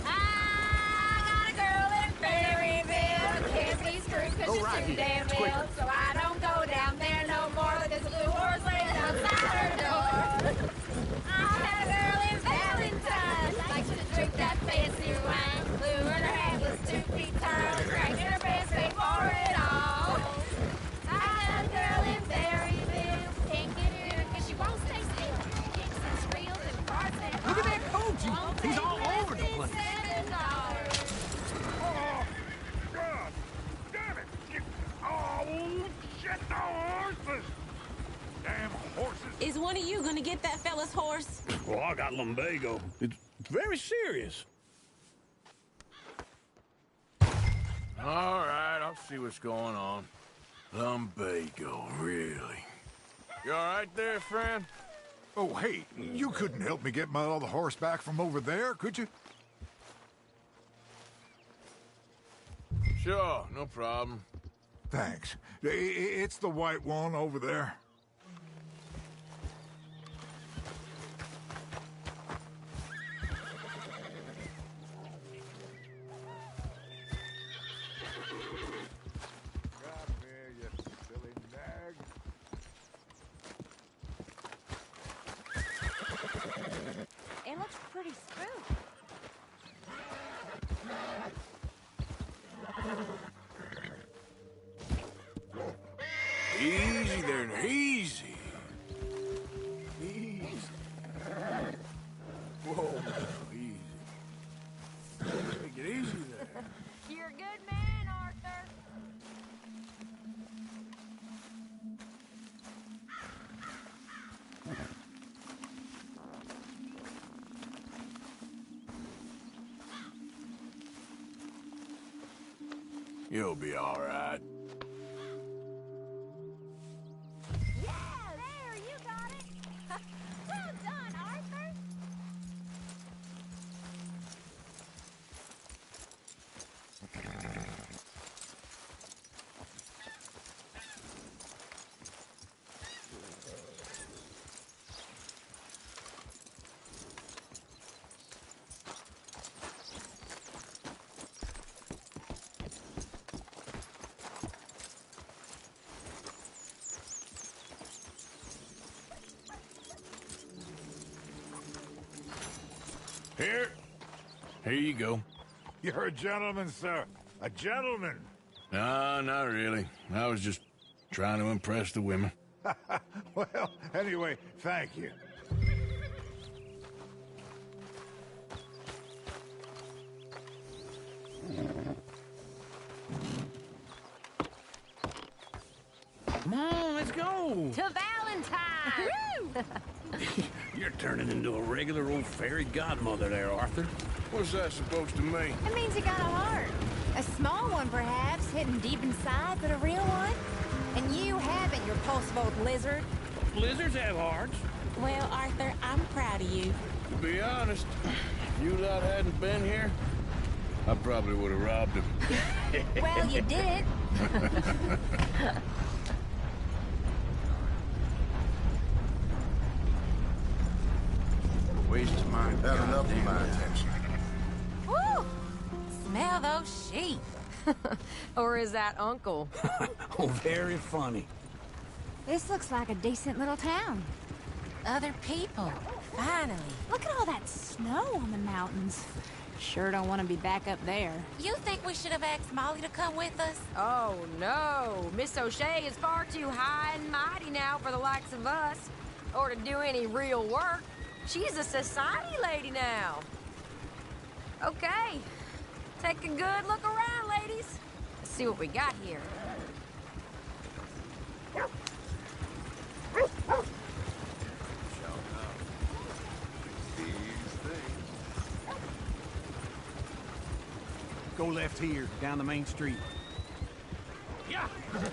S16: I got a girl in Berryville. Can't be screwed because she's
S18: right
S16: too
S18: here.
S16: damn
S18: It's
S16: ill.
S18: quicker.
S16: So I don't go down there no more. There's a blue horse laying outside her door. I had a girl in Valentine. Likes to drink that fancy wine. Blue and her head was 2 feet tall. Dragging her pants, paid for it all. I had a girl in Berryville. Can't get her because she won't stay still. Kicks and squeals and farts and
S18: Look at that coach. He's all over the place.
S7: Oh, God! Damn it! Oh, shit, the horses! Damn horses!
S19: Is one of you going to get that fella's horse?
S18: Well, I got lumbago. It's very serious.
S2: All right, I'll see what's going on. Lumbago, really? You all right there, friend?
S7: Oh, hey, you couldn't help me get my other horse back from over there, could you?
S2: Sure, no problem.
S7: Thanks. It's the white one over there.
S13: pretty spooky.
S2: Easy there, now. Easy. Easy. Whoa, easy. Take it easy there.
S13: You're a good man, Arthur.
S2: You'll be all right.
S13: Yeah, there, you got it. Well done, Arthur.
S2: Here you go.
S7: You're a gentleman, sir. A gentleman.
S2: No, not really. I was just trying to impress the women.
S7: Well, anyway, thank you.
S18: Come on, let's go.
S13: To Valentine!
S18: You're turning into a regular old fairy godmother there, Arthur.
S2: What's that supposed to mean?
S13: It means you got a heart. A small one, perhaps, hidden deep inside, but a real one. And you haven't, you repulsive old lizard.
S18: Lizards have hearts.
S19: Well, Arthur, I'm proud of you.
S2: To be honest, if you lot hadn't been here, I probably would have robbed him.
S13: Well, you did.
S2: Waste my
S8: Had enough of my attention.
S14: Woo! Smell those sheep.
S15: Or is that Uncle?
S18: Oh, very funny.
S9: This looks like a decent little town.
S14: Other people. Finally.
S9: Look at all that snow on the mountains.
S15: Sure don't want to be back up there.
S14: You think we should have asked Molly to come with us?
S15: Oh, no. Miss O'Shea is far too high and mighty now for the likes of us. Or to do any real work. She's a society lady now. Okay. Take a good look around, ladies. Let's see what we got here.
S18: Go left here, down the main street. Yeah!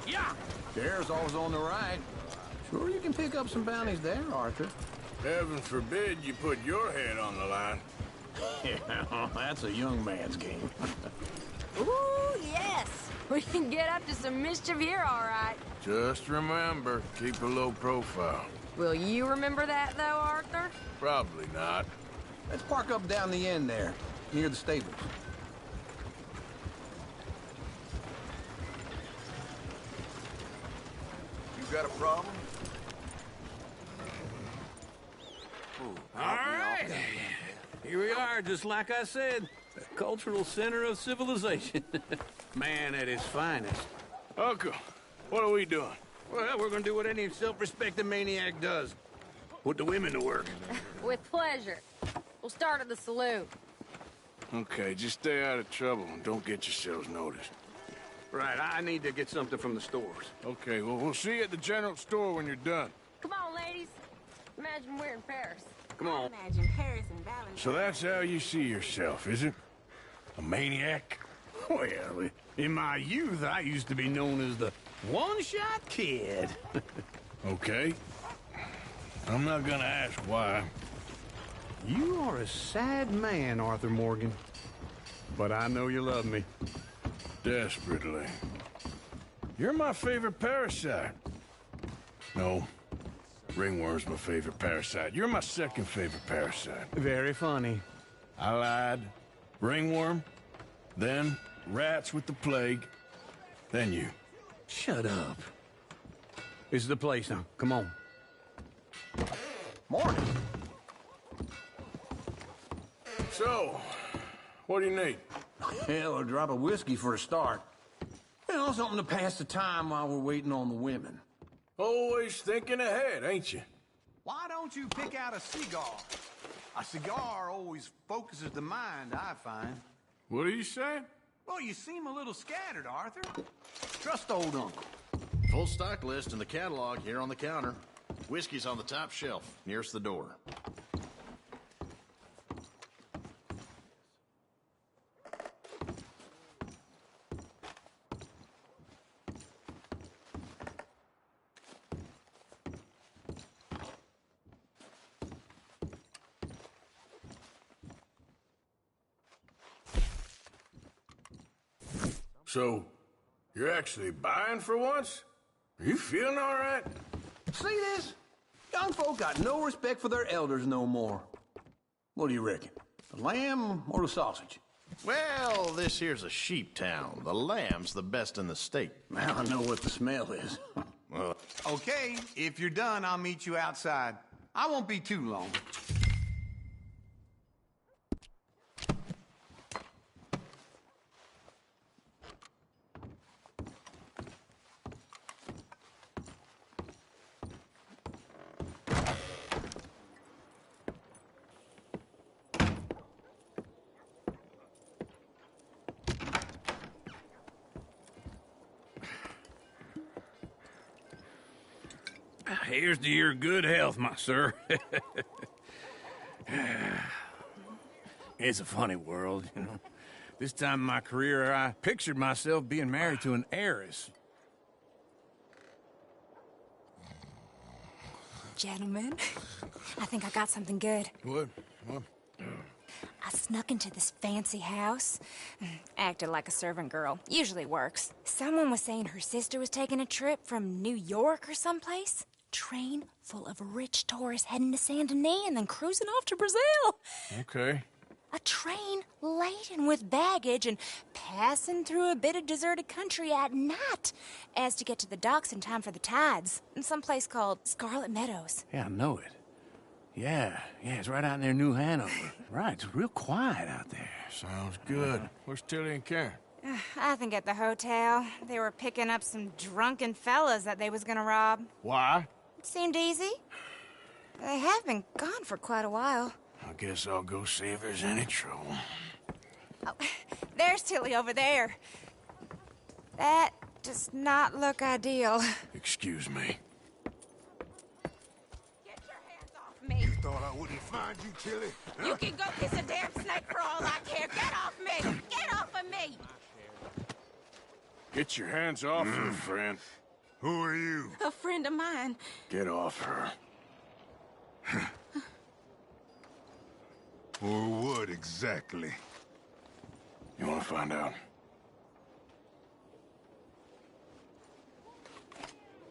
S18: Yeah! There's always on the right. Sure you can pick up some bounties there, Arthur.
S2: Heaven forbid you put your head on the line.
S18: Yeah, that's a young man's game.
S15: Ooh, yes! We can get up to some mischief here, all right.
S2: Just remember, keep a low profile.
S15: Will you remember that, though, Arthur?
S2: Probably not.
S18: Let's park up down the end there, near the stables.
S8: You got a problem?
S18: All right. Here we are, just like I said. The cultural center of civilization. Man at his finest.
S2: Uncle, what are we doing?
S18: Well, we're gonna do what any self-respecting maniac does. Put the women to work.
S15: With pleasure. We'll start at the saloon.
S2: Okay, just stay out of trouble and don't get yourselves noticed.
S18: Right, I need to get something from the stores.
S2: Okay, well, we'll see you at the general store when you're done.
S15: Come on, ladies. Imagine we're in Paris.
S18: Come on.
S19: Imagine Paris and Valentine.
S2: So that's how you see yourself, is it? A maniac?
S18: Well, in my youth, I used to be known as the one-shot kid.
S2: Okay. I'm not gonna ask why.
S18: You are a sad man, Arthur Morgan. But I know you love me.
S2: Desperately. You're my favorite parasite. No. Ringworm's my favorite parasite. You're my second favorite parasite.
S18: Very funny.
S2: I lied. Ringworm. Then rats with the plague. Then you.
S18: Shut up. This is the place now. Come on. Morning.
S2: So, what do you need?
S18: Hell, a drop of whiskey for a start. You know, something to pass the time while we're waiting on the women.
S2: Always thinking ahead, ain't you?
S20: Why don't you pick out a cigar? A cigar always focuses the mind, I find.
S2: What are you saying?
S20: Well, you seem a little scattered, Arthur. Trust old uncle.
S8: Full stock list in the catalog here on the counter. Whiskey's on the top shelf, nearest the door.
S2: So, you're actually buying for once? Are you feeling all right?
S18: See this? Young folk got no respect for their elders no more. What do you reckon? The lamb or the sausage?
S8: Well, this here's a sheep town. The lamb's the best in the state.
S18: Now I know what the smell is.
S8: Well,
S20: Okay, if you're done, I'll meet you outside. I won't be too long.
S18: Here's to your good health, my sir.
S4: It's a funny world, you know. This time in my career, I pictured myself being married to an heiress.
S9: Gentlemen, I think I got something good.
S2: What?
S9: I snuck into this fancy house. Acted like a servant girl. Usually works. Someone was saying her sister was taking a trip from New York or someplace. Train full of rich tourists heading to Saint Denis and then cruising off to Brazil.
S2: Okay.
S9: A train laden with baggage and passing through a bit of deserted country at night as to get to the docks in time for the tides in some place called Scarlet Meadows.
S4: Yeah, I know it. Yeah, it's right out near New Hanover. Right, it's real quiet out there.
S2: Sounds good. Where's Tilly and Karen?
S9: I think at the hotel. They were picking up some drunken fellas that they was gonna rob.
S2: Why?
S9: It seemed easy. They have been gone for quite a while.
S2: I guess I'll go see if there's any trouble.
S9: Oh, there's Tilly over there. That does not look ideal.
S2: Excuse me.
S9: Me.
S7: You thought I wouldn't find you, Tilly?
S19: You can go kiss a damn snake for all I care. Get off me! Get off of me!
S2: Get your hands off her, friend.
S7: Who are you?
S19: A friend of mine.
S2: Get off her.
S7: Or what exactly?
S2: You want to find out?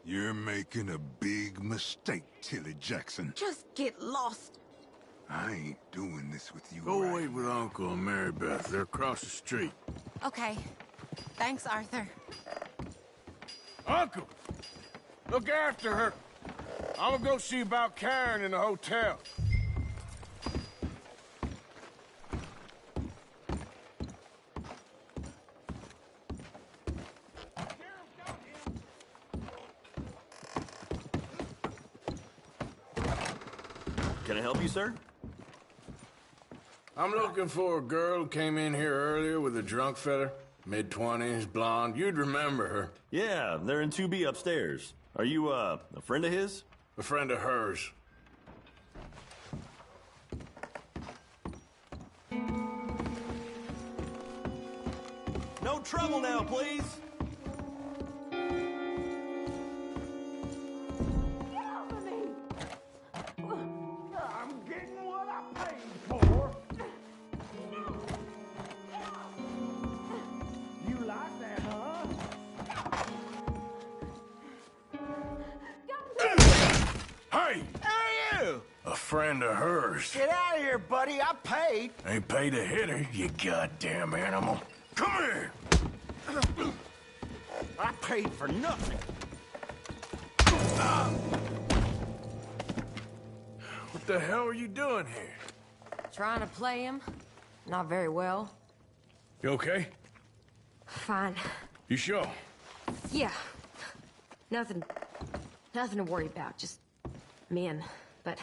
S7: You're making a big mistake, Tilly Jackson.
S19: Just get lost.
S7: I ain't doing this with you.
S2: Go
S7: right
S2: wait with Uncle and Mary Beth. They're across the street.
S19: Okay. Thanks, Arthur.
S2: Uncle! Look after her. I'm gonna go see about Karen in the hotel.
S21: Can I help you, sir?
S2: I'm looking for a girl who came in here earlier with a drunk fella. Mid-20s, blonde. You'd remember her.
S21: Yeah, they're in 2B upstairs. Are you, a friend of his?
S2: A friend of hers.
S21: No trouble now, please.
S7: I'm getting what I paid for. You like that, huh?
S2: Hey!
S10: Hey, you!
S2: A friend of hers.
S10: Get out of here, buddy. I paid.
S2: Ain't paid to hit her, you goddamn animal. Come here!
S10: I paid for nothing.
S2: What the hell are you doing here?
S15: Trying to play him? Not very well.
S2: You okay?
S15: Fine.
S2: You sure?
S15: Yeah. Nothing to worry about. Just men. But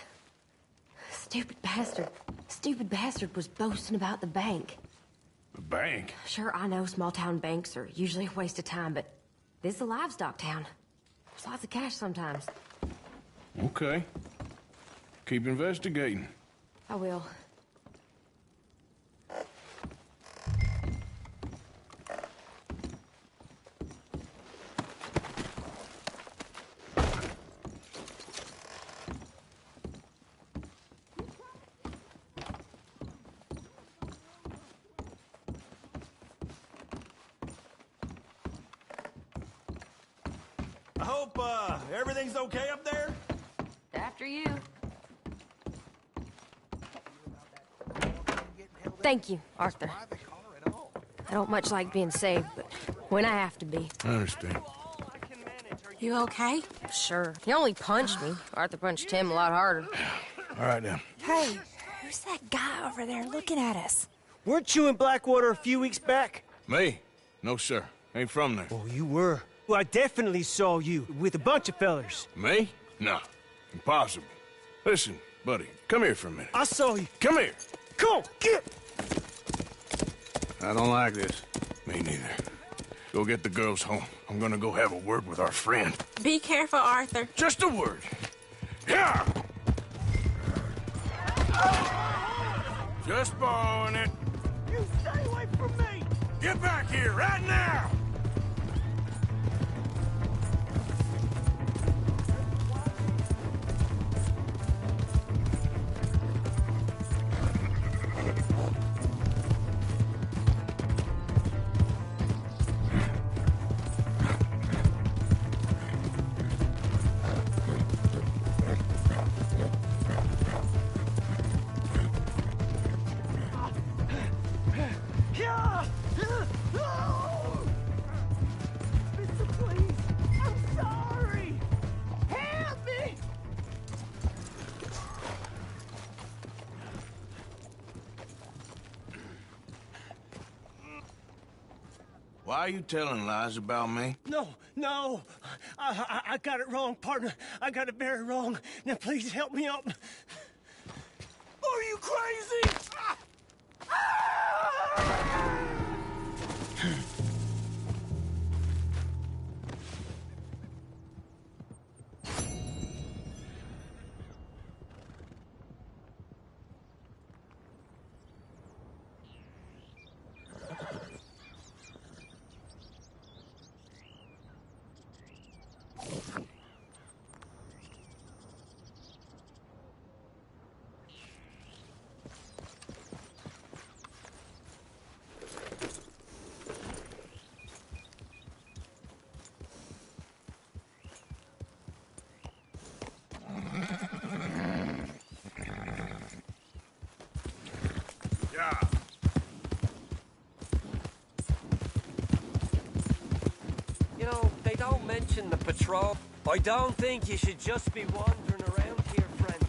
S15: stupid bastard was boasting about the bank.
S2: The bank?
S15: Sure, I know small town banks are usually a waste of time, but this is a livestock town. There's lots of cash sometimes.
S2: Okay. Keep investigating.
S15: I will.
S21: I hope, everything's okay up there?
S15: After you. Thank you, Arthur. I don't much like being saved, but when I have to be.
S2: I understand.
S19: You okay?
S15: Sure. He only punched me. Arthur punched him a lot harder.
S2: All right, then.
S9: Hey, who's that guy over there looking at us?
S6: Weren't you in Blackwater a few weeks back?
S2: Me? No, sir. Ain't from there.
S6: Oh, you were. Well, I definitely saw you with a bunch of fellers.
S2: Me? No. Impossible. Listen, buddy, come here for a minute.
S6: I saw you.
S2: Come here.
S6: Come on, get!
S2: I don't like this. Me neither. Go get the girls home. I'm gonna go have a word with our friend.
S19: Be careful, Arthur.
S2: Just a word. Yeah! Just borrowing it.
S6: You stay away from me!
S2: Get back here right now! Why are you telling lies about me?
S6: No. I got it wrong, partner. I got it very wrong. Now, please help me up. Are you crazy?
S11: You know, they don't mention the patrol. I don't think you should just be wandering around here, friend.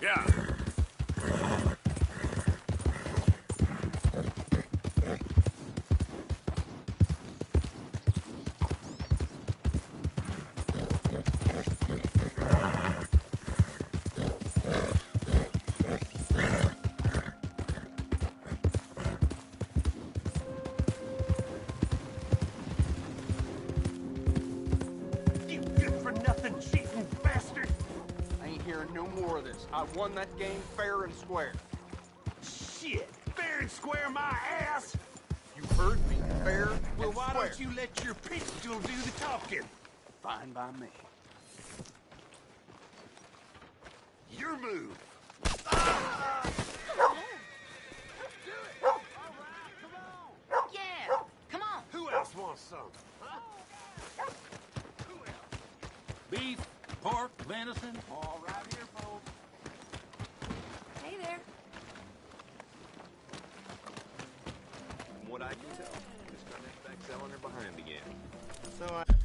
S5: Yeah.
S6: You good-for-nothing cheating bastard! I ain't hearing no more of this. I won that game fair and square. Shit! Fair and square my ass! You heard me. Fair
S20: Well,
S6: and
S20: why
S6: square.
S20: don't you let your pistol do the talking?
S6: Fine by me. Your move.
S15: Yeah, come on.
S6: Who else wants some?
S18: Beef, pork, venison.
S6: All right here, folks.
S15: Hey there.
S12: From what I can tell, Mr. Neckback selling her behind again. So I...